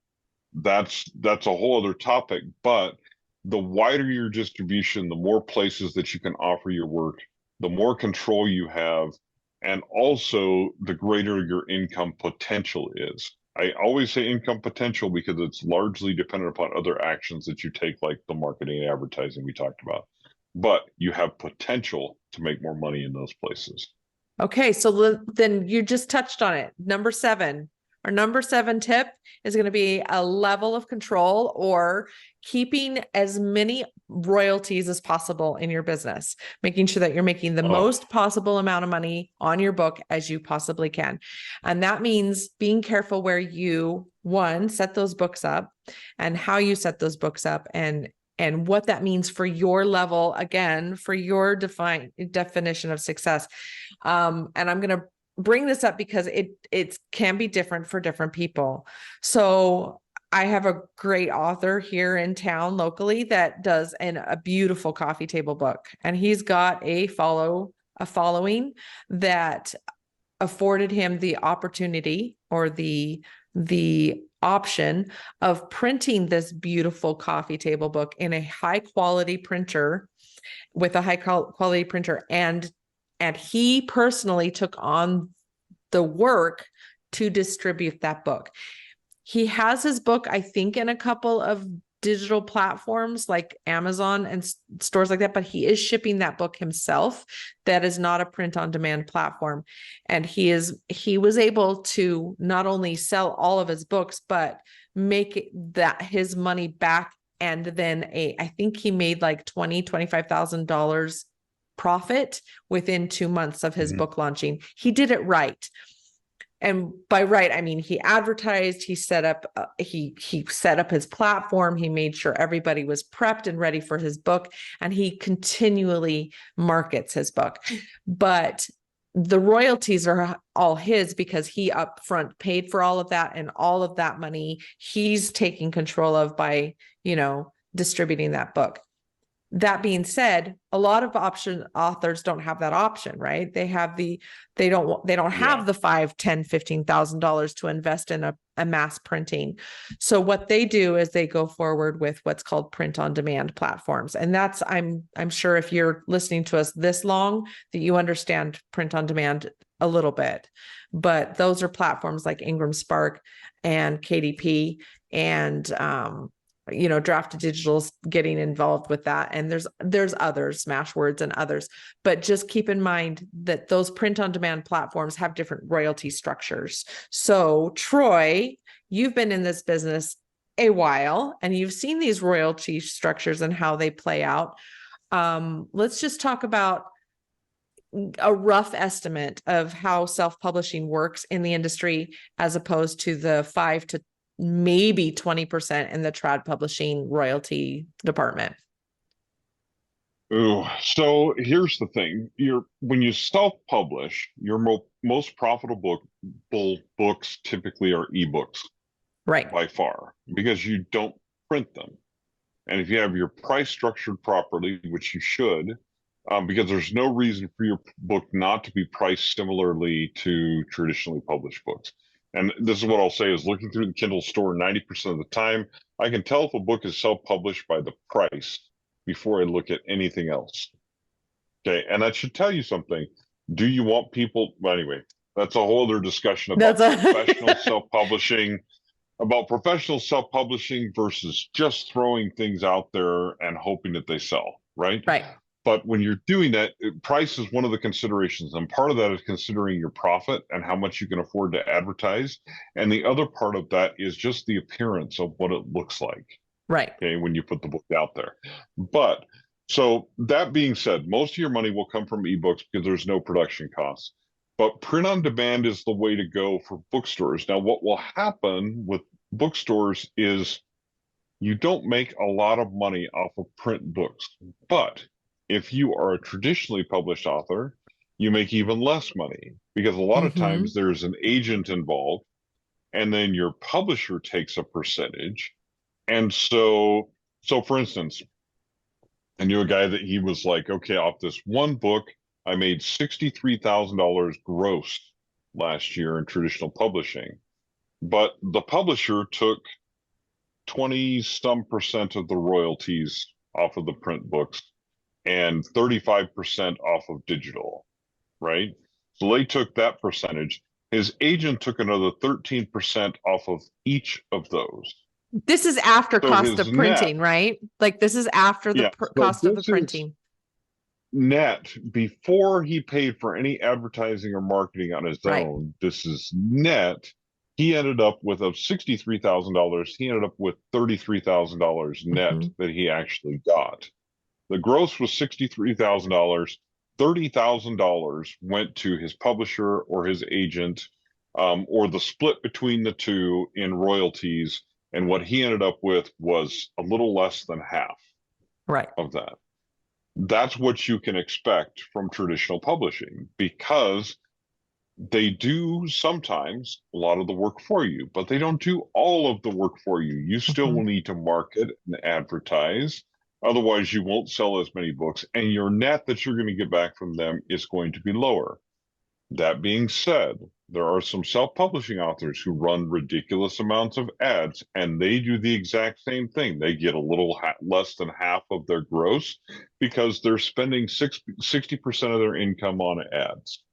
that's a whole other topic. But the wider your distribution, the more places that you can offer your work, the more control you have, and also the greater your income potential is. I always say income potential because it's largely dependent upon other actions that you take, like the marketing and advertising we talked about. But you have potential to make more money in those places. Okay, so then you just touched on it. Number 7. Our number 7 tip is going to be a level of control, or keeping as many royalties as possible in your business, making sure that you're making the Oh, most possible amount of money on your book as you possibly can. And that means being careful where you, one, set those books up, and how you set those books up, and what that means for your level, again, for your definition of success. And I'm going to bring this up because it can be different for different people. So I have a great author here in town locally that does a beautiful coffee table book, and he's got a following that afforded him the opportunity, or the option of printing this beautiful coffee table book in a high quality printer, with a high quality printer, and he personally took on the work to distribute that book. He has his book, I think, in a couple of digital platforms like Amazon and stores like that, but he is shipping that book himself. That is not a print on demand platform. And he was able to not only sell all of his books, but make that his money back. And then I think he made like $25,000 profit within 2 months of his book launching. He did it right. And by right, I mean, he advertised, he set up his platform, he made sure everybody was prepped and ready for his book, and he continually markets his book. But the royalties are all his, because he upfront paid for all of that, and all of that money he's taking control of by, distributing that book. That being said, a lot of authors don't have that option, right? They don't have the $5,000, $10,000, $15,000 to invest in a mass printing. So what they do is they go forward with what's called print on demand platforms. And that's, I'm sure if you're listening to us this long, that you understand print on demand a little bit. But those are platforms like Ingram Spark and KDP, and Drafted Digital's getting involved with that. And there's others, Smashwords and others, but just keep in mind that those print on demand platforms have different royalty structures. So Troy, you've been in this business a while, and you've seen these royalty structures and how they play out. Let's just talk about a rough estimate of how self-publishing works in the industry, as opposed to the 5 to maybe 20% in the trad publishing royalty department. Ooh, so here's the thing. When you self-publish, your most profitable books typically are ebooks, Right. by far, because you don't print them. And if you have your price structured properly, which you should, because there's no reason for your book not to be priced similarly to traditionally published books. And this is what I'll say is, looking through the Kindle store 90% of the time, I can tell if a book is self-published by the price before I look at anything else. Okay. And that should tell you something. Do you want people, well, anyway, that's a whole other discussion about professional self-publishing versus just throwing things out there and hoping that they sell, right? Right. But when you're doing that, price is one of the considerations. And part of that is considering your profit and how much you can afford to advertise. And the other part of that is just the appearance of what it looks like. Right. Okay, when you put the book out there. But So that being said, most of your money will come from ebooks because there's no production costs. But print on demand is the way to go for bookstores. Now, what will happen with bookstores is you don't make a lot of money off of print books. But if you are a traditionally published author, you make even less money because a lot of Mm-hmm. times there's an agent involved and then your publisher takes a percentage. And so for instance, I knew a guy that he was like, okay, off this one book, I made $63,000 gross last year in traditional publishing. But the publisher took 20 some percent of the royalties off of the print books and 35% off of digital, right? So they took that percentage. His agent took another 13% off of each of those. This is after So cost his of net, printing, right? Like this is after the yeah, so cost of the this is printing. net before he paid for any advertising or marketing on his Right. own. This is net. He ended up with of $63,000. He ended up with $33,000 net Mm-hmm. that he actually got. The gross was $63,000. $30,000 went to his publisher or his agent, or the split between the two in royalties. And what he ended up with was a little less than half Right. of that. That's what you can expect from traditional publishing because they do sometimes a lot of the work for you, but they don't do all of the work for you. You still Mm-hmm. will need to market and advertise. Otherwise, you won't sell as many books, and your net that you're going to get back from them is going to be lower. That being said, there are some self-publishing authors who run ridiculous amounts of ads, and they do the exact same thing. They get a little less than half of their gross because they're spending 60% of their income on ads.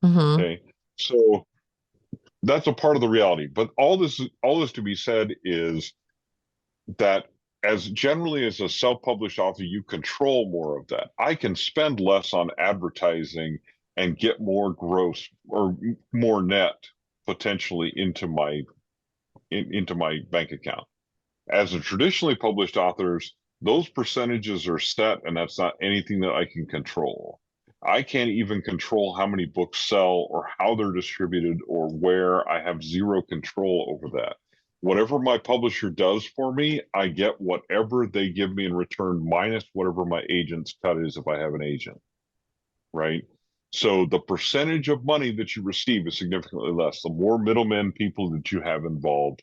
Mm-hmm. Okay. So that's a part of the reality. But all this to be said is that as generally as a self-published author, you control more of that. I can spend less on advertising and get more gross or more net potentially into my bank account. As a traditionally published authors, those percentages are set, and that's not anything that I can control. I can't even control how many books sell or how they're distributed or where. I have zero control over that. Whatever my publisher does for me, I get whatever they give me in return minus whatever my agent's cut is if I have an agent, right? So the percentage of money that you receive is significantly less. The more middlemen people that you have involved,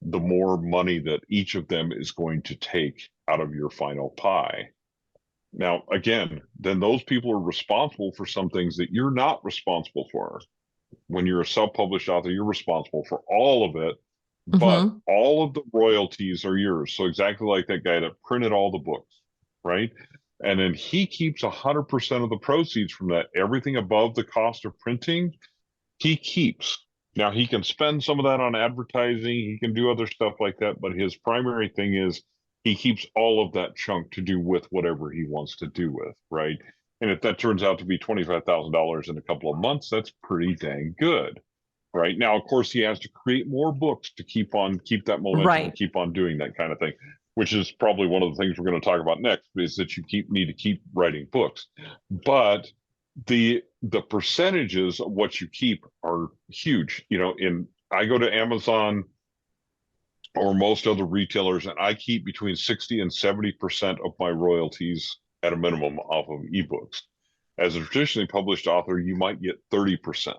the more money that each of them is going to take out of your final pie. Now, again, then those people are responsible for some things that you're not responsible for. When you're a self-published author, you're responsible for all of it, but Mm-hmm. all of the royalties are yours. So exactly like that guy that printed all the books, right? And then he keeps 100% of the proceeds from that. Everything above the cost of printing, he keeps. Now he can spend some of that on advertising, he can do other stuff like that, but his primary thing is he keeps all of that chunk to do with whatever he wants to do with, right? And if that turns out to be $25,000 in a couple of months, that's pretty dang good, right? Now, of course, he has to create more books to keep that momentum and Right. keep on doing that kind of thing, which is probably one of the things we're going to talk about next, is that you need to keep writing books. But the percentages of what you keep are huge. I go to Amazon or most other retailers, and I keep between 60 and 70% of my royalties at a minimum off of ebooks. As a traditionally published author, you might get 30%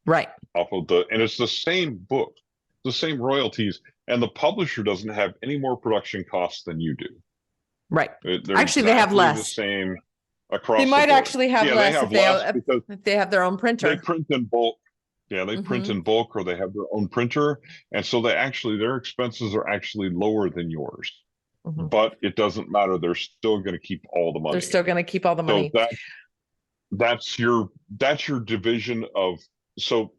Right. off of and it's the same book, the same royalties, and the publisher doesn't have any more production costs than you do. Right. They're Actually, they have exactly the less. same They across the might board. actually have Yeah, they less have less because if they have their own they printer. print in bulk. Yeah, they print Mm-hmm. in bulk or they have their own printer. And so their expenses are actually lower than yours. Mm-hmm. But it doesn't matter. They're still going to keep all the They're money. still going to keep all the So money. that's your division of. So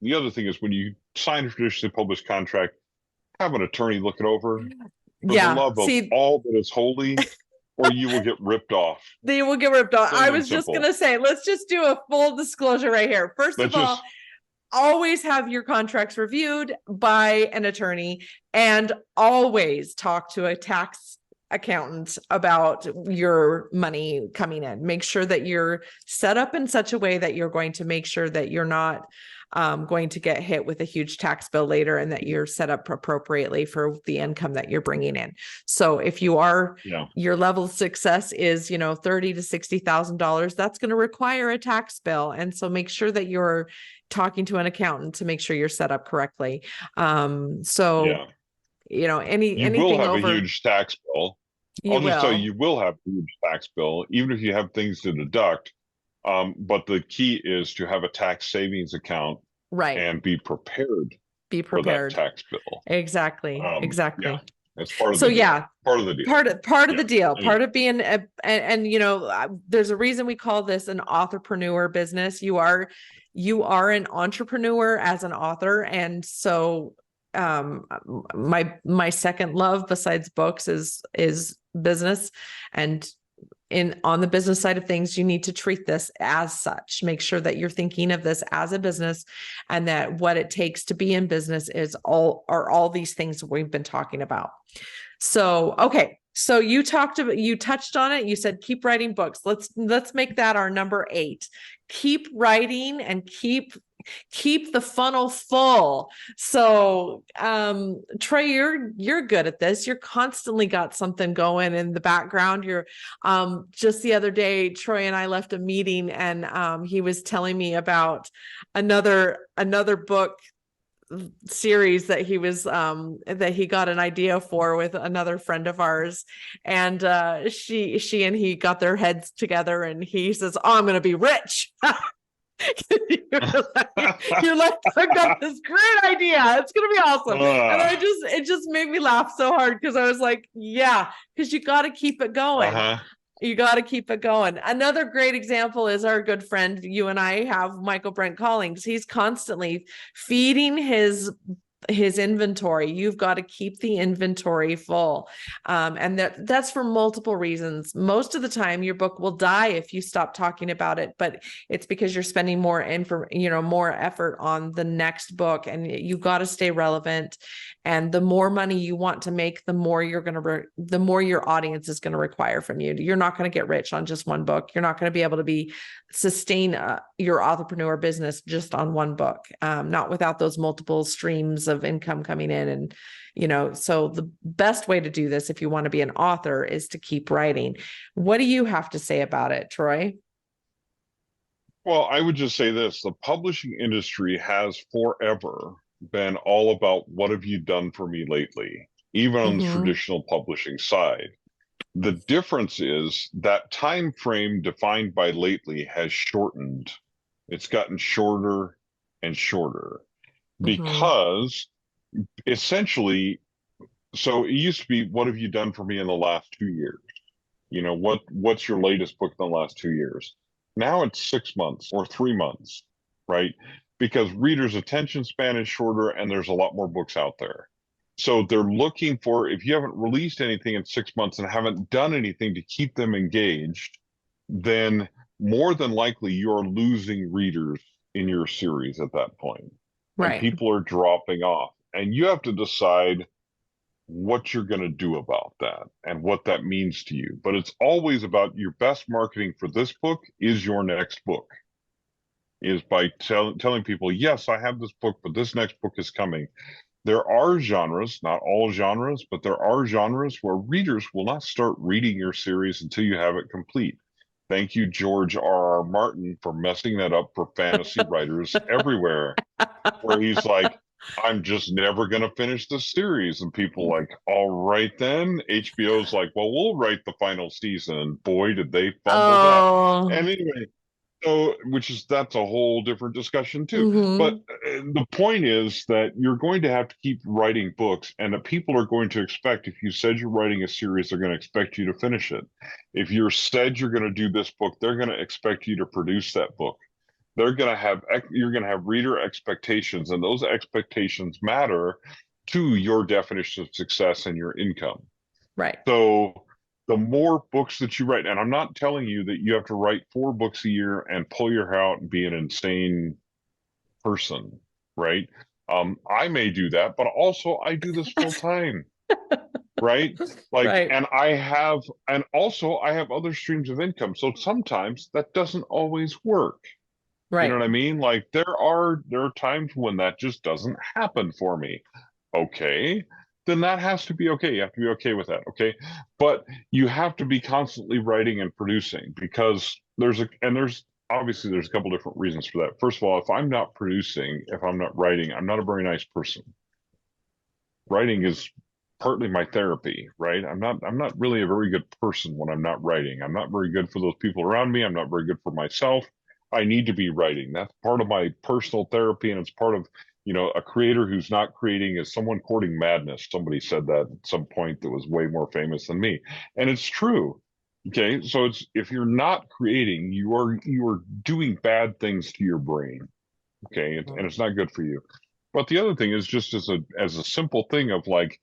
the other thing is when you sign a traditionally published contract, have an attorney look it over for the Yeah. love of See, all that is holy, or you will get ripped off. they will get ripped off. I Plain and was just simple. going to say, let's just do a full disclosure right here. First That's of all, just always have your contracts reviewed by an attorney and always talk to a tax accountant about your money coming in. Make sure that you're set up in such a way that you're going to make sure that you're not going to get hit with a huge tax bill later, and that you're set up appropriately for the income that you're bringing in. So if you are, your level of success is, you know, $30,000 to $60,000, that's going to require a tax bill. And so make sure that you're talking to an accountant to make sure you're set up correctly. You know, you will anything have over a huge tax bill. you I'll just tell you, will. you will have a huge tax bill, even if you have things to deduct. But the key is to have a tax savings account, Right. and be prepared. Be for that prepared. tax bill. Exactly. Exactly. Yeah, it's part of So the deal. yeah, Part of the deal. part of the deal, Anyway. part of being and you know, there's a reason we call this an authorpreneur business. You are an entrepreneur as an author. And so my second love besides books is business. And on the business side of things, you need to treat this as such. Make sure that you're thinking of this as a business, and that what it takes to be in business are all these things we've been talking about. So, okay. So you touched on it. You said, keep writing books. Let's make that our number 8. Keep writing and keep the funnel full. So, Troy, you're good at this. You're constantly got something going in the background. You're, just the other day, Troy and I left a meeting, and, he was telling me about another book series that he was that he got an idea for with another friend of ours, and she and he got their heads together, and he says, "Oh, I'm gonna be rich." you're like, I've got this great idea, it's gonna be awesome. And it just made me laugh so hard, because I was like, yeah, because you got to keep it going. You got to keep it going. Another great example is our good friend, you and I have, Michael Brent Collings. He's constantly feeding his inventory. You've got to keep the inventory full. And that's for multiple reasons. Most of the time your book will die if you stop talking about it, but it's because you're spending more effort on the next book, and you got to stay relevant. And the more money you want to make, the more the more your audience is going to require from you. You're not going to get rich on just one book. You're not going to be able to sustain your authorpreneur business just on one book, not without those multiple streams of income coming in. And, you know, so the best way to do this, if you want to be an author, is to keep writing. What do you have to say about it, Troy? Well, I would just say this: the publishing industry has forever been all about, what have you done for me lately, even on the traditional publishing side. The difference is that time frame defined by lately has shortened. It's gotten shorter and shorter, because essentially, so it used to be, what have you done for me in the last 2 years? You know, what's your latest book in the last 2 years? Now it's 6 months or 3 months, right? Because readers' attention span is shorter, and there's a lot more books out there. So they're looking for, if you haven't released anything in 6 months and haven't done anything to keep them engaged, then more than likely you're losing readers in your series at that point. Right. And people are dropping off. And you have to decide what you're going to do about that and what that means to you. But it's always about, your best marketing for this book is your next book, is by telling people, yes, I have this book, but this next book is coming. There are genres, not all genres, but there are genres where readers will not start reading your series until you have it complete. Thank you, George R.R. Martin, for messing that up for fantasy writers everywhere, where he's like, I'm just never going to finish the series. And people like, all right, then. HBO's like, well, we'll write the final season. And boy, did they fumble that. And anyway, so, that's a whole different discussion too. But the point is that you're going to have to keep writing books, and that people are going to expect, if you said you're writing a series, they're going to expect you to finish it. If you said you're going to do this book, they're going to expect you to produce that book. You're going to have reader expectations, and those expectations matter to your definition of success and your income. Right. So the more books that you write, and I'm not telling you that you have to write 4 books a year and pull your hair out and be an insane person, right? I may do that, but also I do this full time. right? Like, Right. and also I have other streams of income. So sometimes that doesn't always work. You know Right. what I mean? Like there are times when that just doesn't happen for me. Okay, then that has to be okay. You have to be okay with that. Okay. But you have to be constantly writing and producing because there's obviously there's a couple different reasons for that. First of all, if I'm not producing, if I'm not writing, I'm not a very nice person. Writing is partly my therapy, right? I'm not really a very good person when I'm not writing. I'm not very good for those people around me. I'm not very good for myself. I need to be writing. That's part of my personal therapy, and it's part of, a creator who's not creating is someone courting madness. Somebody said that at some point that was way more famous than me. And it's true. Okay. So it's if you're not creating, you are doing bad things to your brain. Okay. And it's not good for you. But the other thing is just as a simple thing of like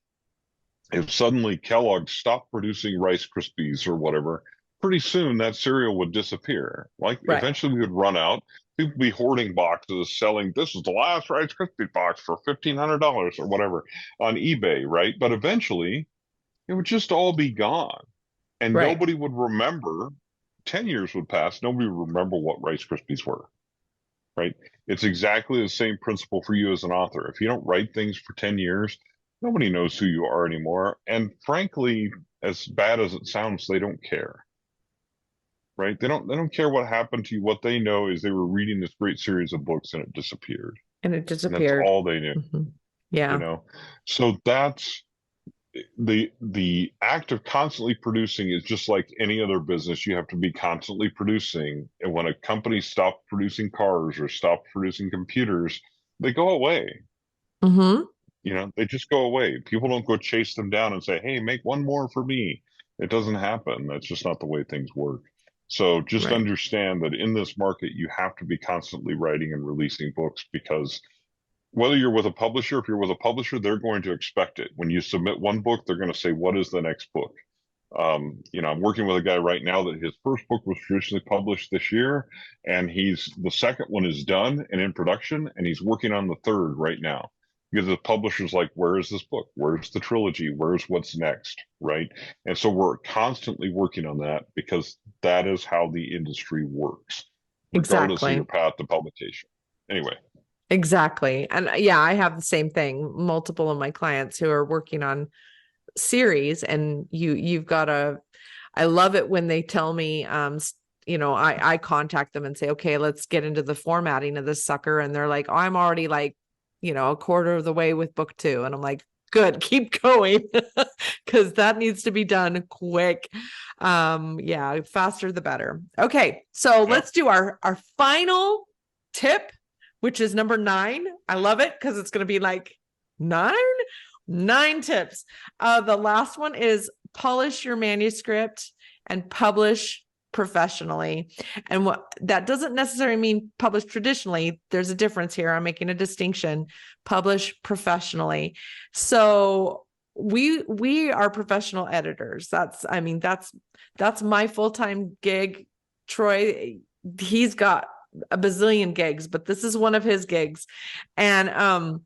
if suddenly Kellogg stopped producing Rice Krispies or whatever, pretty soon that cereal would disappear. Like Right. eventually we would run out. People would be hoarding boxes, selling this is the last Rice Krispie box for $1,500 or whatever on eBay, right? But eventually it would just all be gone, and Right. nobody would remember. 10 years would pass, nobody would remember what Rice Krispies were, right? It's exactly the same principle for you as an author. If you don't write things for 10 years, nobody knows who you are anymore. And frankly, as bad as it sounds, they don't care, right? They don't care what happened to you. What they know is they were reading this great series of books and it disappeared. And it And that's disappeared. all they knew, Mhm. you Yeah. know? So that's the act of constantly producing is just like any other business. You have to be constantly producing. And when a company stops producing cars or stops producing computers, they go away. Hmm. They just go away. People don't go chase them down and say, hey, make one more for me. It doesn't happen. That's just not the way things work. So just Right. understand that in this market, you have to be constantly writing and releasing books because whether you're with a publisher, if you're with a publisher, they're going to expect it. When you submit one book, they're going to say, what is the next book? I'm working with a guy right now that his first book was traditionally published this year, and the second one is done and in production, and he's working on the third right now. Because the publisher's like, where is this book? Where's the trilogy? Where's what's next? Right. And so we're constantly working on that because that is how the industry works, regardless of your Exactly. path to publication. Anyway. Exactly. And yeah, I have the same thing. Multiple of my clients who are working on series, and you've got to, I love it when they tell me, I contact them and say, okay, let's get into the formatting of this sucker. And they're like, oh, I'm already like, a quarter of the way with book 2. And I'm like, good, keep going. Cause that needs to be done quick. Yeah, faster the better. Okay. So Yeah. let's do our final tip, which is number 9. I love it because it's going to be like 9 tips. The last one is polish your manuscript and publish professionally. And what that doesn't necessarily mean publish traditionally. There's a difference here. I'm making a distinction. Publish professionally. So we are professional editors. That's my full-time gig. Troy, he's got a bazillion gigs, but this is one of his gigs. And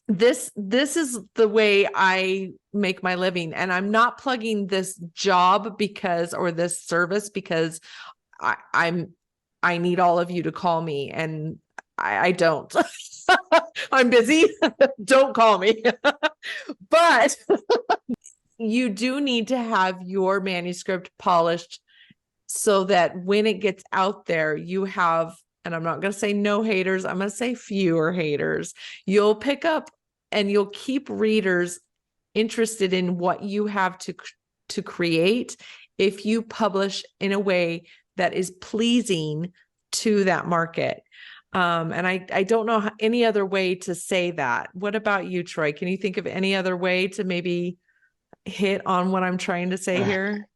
this is the way I make my living. And I'm not plugging this job or this service because I need all of you to call me, and I don't. I'm busy. Don't call me. But you do need to have your manuscript polished so that when it gets out there, you have, and I'm not going to say no haters, I'm going to say fewer haters. You'll pick up and you'll keep readers interested in what you have to create if you publish in a way that is pleasing to that market. And I don't know any other way to say that. What about you, Troy? Can you think of any other way to maybe hit on what I'm trying to say here?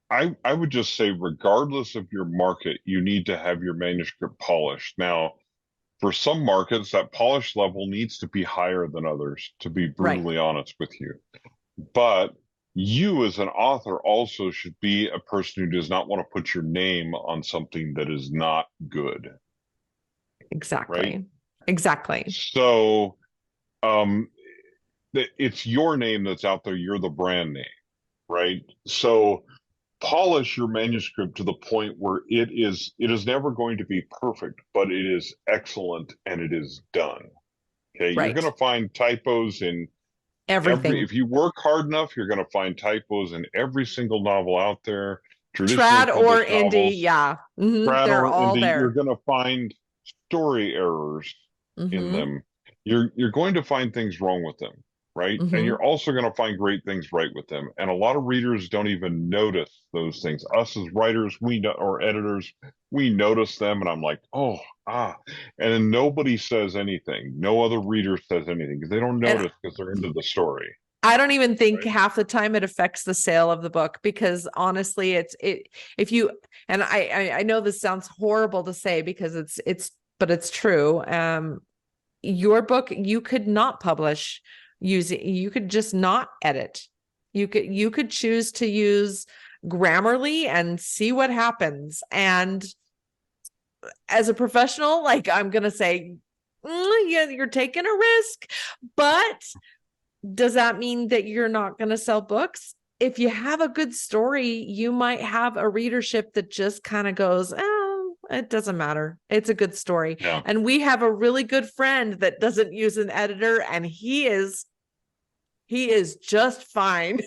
I would just say, regardless of your market, you need to have your manuscript polished. Now, for some markets, that polish level needs to be higher than others, to be Right. brutally honest with you. But you, as an author, also should be a person who does not want to put your name on something that is not good, right? Exactly. Exactly. So, um, it's your name that's out there. You're the brand name, right? So polish your manuscript to the point where it is never going to be perfect, but it is excellent and it is done. Okay, you're Right. going to find typos in Everything. if you work hard enough, you're going to find typos in every single novel out there, traditionally Trad or published indie. novels, Yeah. trad They're or all indie. You're there. going to find story errors in Mm-hmm. them. You're going to find things wrong with them, right? And Mm-hmm. you're also going to find great things right with them. And a lot of readers don't even notice those things. Us as writers, we know, or editors, we notice them, and I'm like, oh, and then nobody says anything. No other reader says anything because they don't And notice because they're into the story. I don't even think Right? half the time it affects the sale of the book, because honestly, if you, and I know this sounds horrible to say because but it's true. Your book, you could not publish using, you could just not edit. You could choose to use Grammarly and see what happens. And as a professional, like, I'm going to say, yeah, you're taking a risk, but does that mean that you're not going to sell books? If you have a good story, you might have a readership that just kind of goes, oh, it doesn't matter. It's a good story. Yeah. And we have a really good friend that doesn't use an editor, and he is just fine.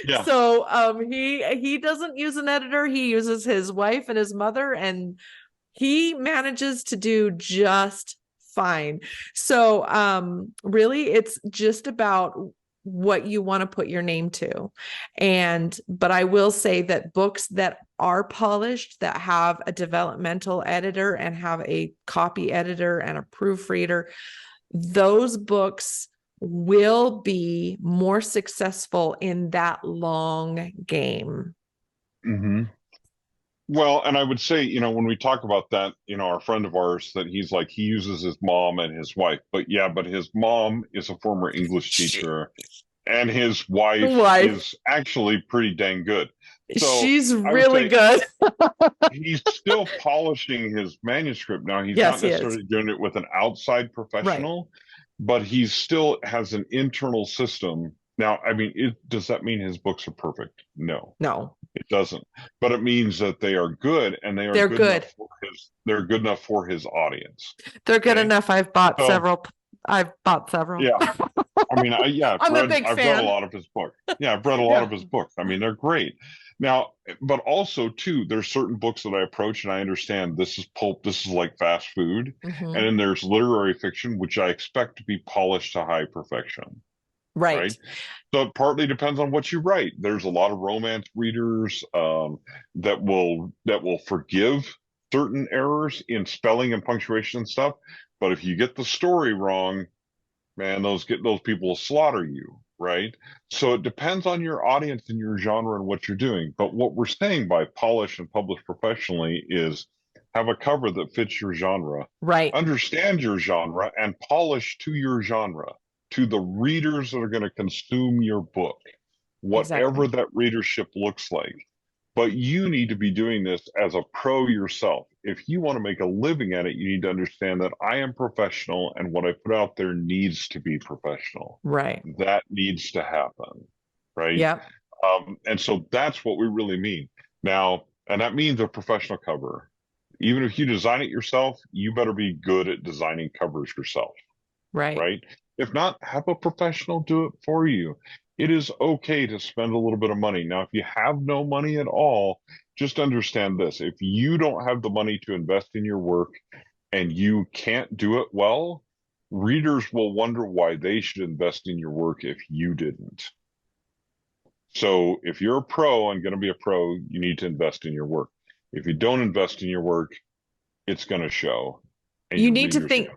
Yeah. So he doesn't use an editor. He uses his wife and his mother, and he manages to do just fine. So really it's just about what you want to put your name to. But I will say that books that are polished, that have a developmental editor and have a copy editor and a proofreader, those books will be more successful in that long game. Mm-hmm. Well, and I would say, when we talk about that, our friend of ours, that he's like, he uses his mom and his wife, but his mom is a former English teacher and his wife is actually pretty dang good. So she's really good. He's still polishing his manuscript. Now, he's Yes, not necessarily doing it with an outside professional, but he still has an internal system. Now, I mean, does that mean his books are perfect? No. No. It doesn't, but it means that they are good, and they're good. They're good enough for his audience. They're good enough. I've bought several. Yeah. I mean, I'm a big fan. I've read a lot of his books. Yeah, I've read a lot of his books. I mean, they're great. Now, but also too, there's certain books that I approach and I understand this is pulp, this is like fast food. Mm-hmm. And then there's literary fiction, which I expect to be polished to high perfection. Right. So it partly depends on what you write. There's a lot of romance readers that will forgive certain errors in spelling and punctuation and stuff. But if you get the story wrong, man, those people will slaughter you, right? So it depends on your audience and your genre and what you're doing. But what we're saying by polish and publish professionally is have a cover that fits your genre. Right. Understand your genre and polish to your genre, to the readers that are going to consume your book, whatever that readership looks like. But you need to be doing this as a pro yourself. If you want to make a living at it, you need to understand that I am professional and what I put out there needs to be professional. Right. That needs to happen. Right. Yeah. And so that's what we really mean. Now, and that means a professional cover. Even if you design it yourself, you better be good at designing covers yourself. Right. Right. If not, have a professional do it for you. It is okay to spend a little bit of money. Now, if you have no money at all, just understand this. If you don't have the money to invest in your work and you can't do it well, readers will wonder why they should invest in your work if you didn't. So if you're a pro and going to be a pro, you need to invest in your work. If you don't invest in your work, it's going to show. You need to think,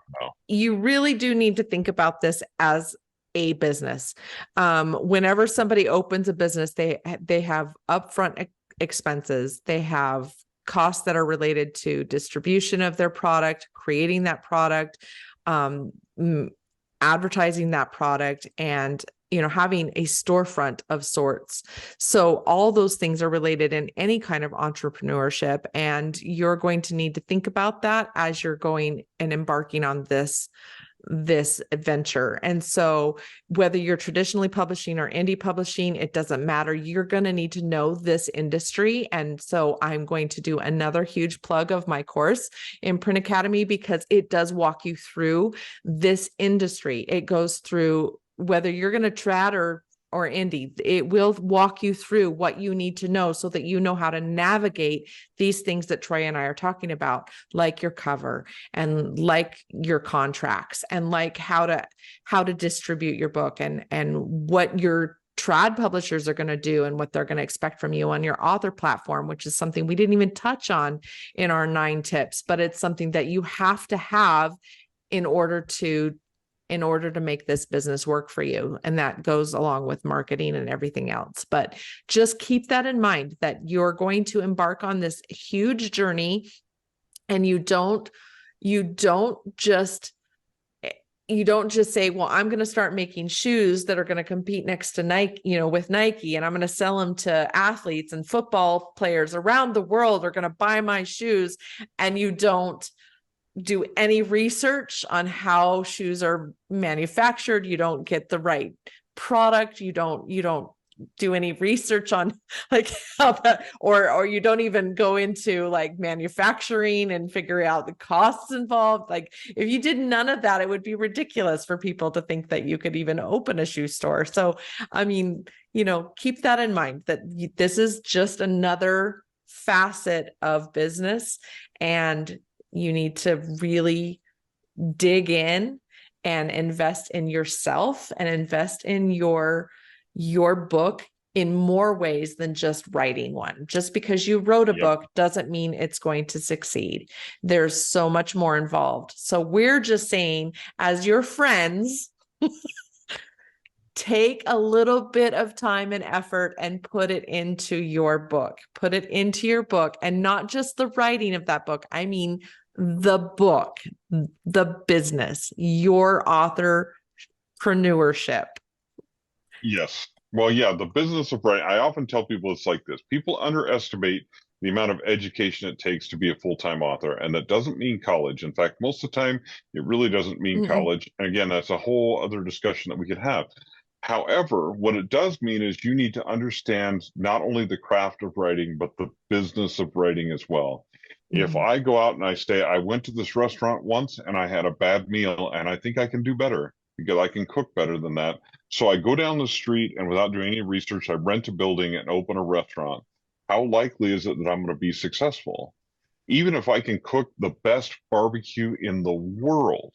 you really do need to think about this as a business. Whenever somebody opens a business, they have upfront expenses. They have costs that are related to distribution of their product, creating that product, advertising that product, and having a storefront of sorts. So all those things are related in any kind of entrepreneurship, and you're going to need to think about that as you're going and embarking on this this adventure. And so whether you're traditionally publishing or indie publishing, it doesn't matter. You're going to need to know this industry. And so I'm going to do another huge plug of my course in Print Academy, because it does walk you through this industry. It goes through whether you're going to trad or indie, it will walk you through what you need to know so that you know how to navigate these things that Troy and I are talking about, like your cover and like your contracts and like how to distribute your book and what your trad publishers are going to do and what they're going to expect from you on your author platform, which is something we didn't even touch on in our 9 tips, but it's something that you have to have in order to make this business work for you. And that goes along with marketing and everything else. But just keep that in mind, that you're going to embark on this huge journey, and you don't just say, well, I'm going to start making shoes that are going to compete next to Nike, with Nike, and I'm going to sell them to athletes, and football players around the world are going to buy my shoes. And you don't do any research on how shoes are manufactured. You don't get the right product. You don't do any research on like how that, or you don't even go into like manufacturing and figure out the costs involved. Like if you did none of that, it would be ridiculous for people to think that you could even open a shoe store. So, I mean, keep that in mind, that this is just another facet of business, and you need to really dig in and invest in yourself and invest in your book in more ways than just writing one. Just because you wrote a book doesn't mean it's going to succeed. There's so much more involved. So we're just saying, as your friends, take a little bit of time and effort and put it into your book. Put it into your book, and not just the writing of that book. I mean, the book, the business, your authorpreneurship. Yes. Well, yeah, the business of writing. I often tell people it's like this. People underestimate the amount of education it takes to be a full-time author. And that doesn't mean college. In fact, most of the time, it really doesn't mean college. And again, that's a whole other discussion that we could have. However, what it does mean is you need to understand not only the craft of writing, but the business of writing as well. If I go out and I say, I went to this restaurant once and I had a bad meal and I think I can do better because I can cook better than that. So I go down the street and without doing any research, I rent a building and open a restaurant. How likely is it that I'm going to be successful? Even if I can cook the best barbecue in the world,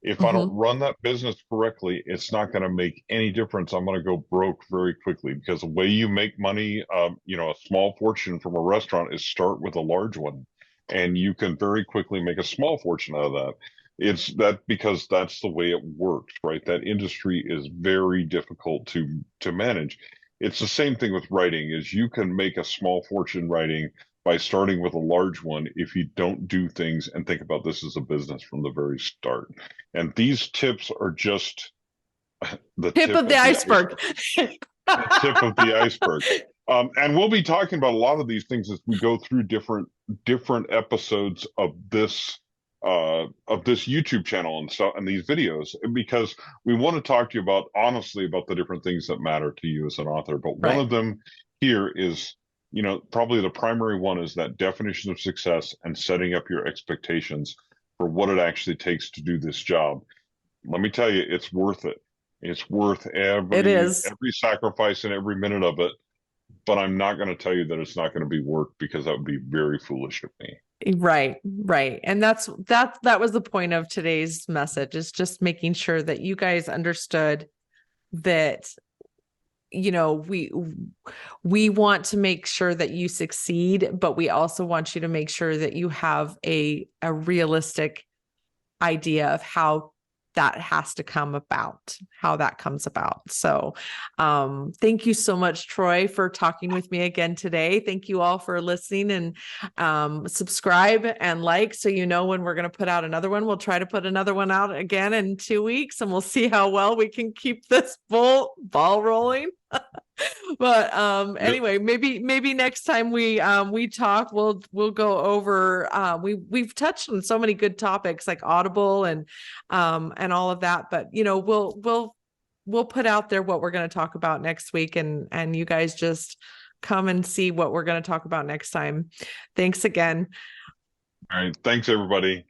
if I don't run that business correctly, it's not going to make any difference. I'm going to go broke very quickly, because the way you make money, a small fortune from a restaurant is start with a large one. And you can very quickly make a small fortune out of that. It's that because that's the way it works, right? That industry is very difficult to manage. It's the same thing with writing, is you can make a small fortune writing by starting with a large one if you don't do things and think about this as a business from the very start. And these tips are just the tip of the iceberg. The tip of the iceberg. And we'll be talking about a lot of these things as we go through different episodes of this YouTube channel and stuff, and these videos, because we want to talk to you about, honestly, about the different things that matter to you as an author. But one of them here is, probably the primary one is that definition of success and setting up your expectations for what it actually takes to do this job. Let me tell you, it's worth it. It's worth every sacrifice and every minute of it. But I'm not going to tell you that it's not going to be work, because that would be very foolish of me. Right. And that was the point of today's message, is just making sure that you guys understood that, we want to make sure that you succeed, but we also want you to make sure that you have a realistic idea of how that has to come about, how that comes about. So thank you so much, Troy, for talking with me again today. Thank you all for listening, and subscribe and like, so you know when we're going to put out another one. We'll try to put another one out again in 2 weeks, and we'll see how well we can keep this ball rolling. But Yep. anyway, maybe next time we talk, we'll go over we've touched on so many good topics like Audible and all of that, but you know, we'll put out there what we're going to talk about next week, and you guys just come and see what we're going to talk about next time. Thanks again. All right. Thanks, everybody.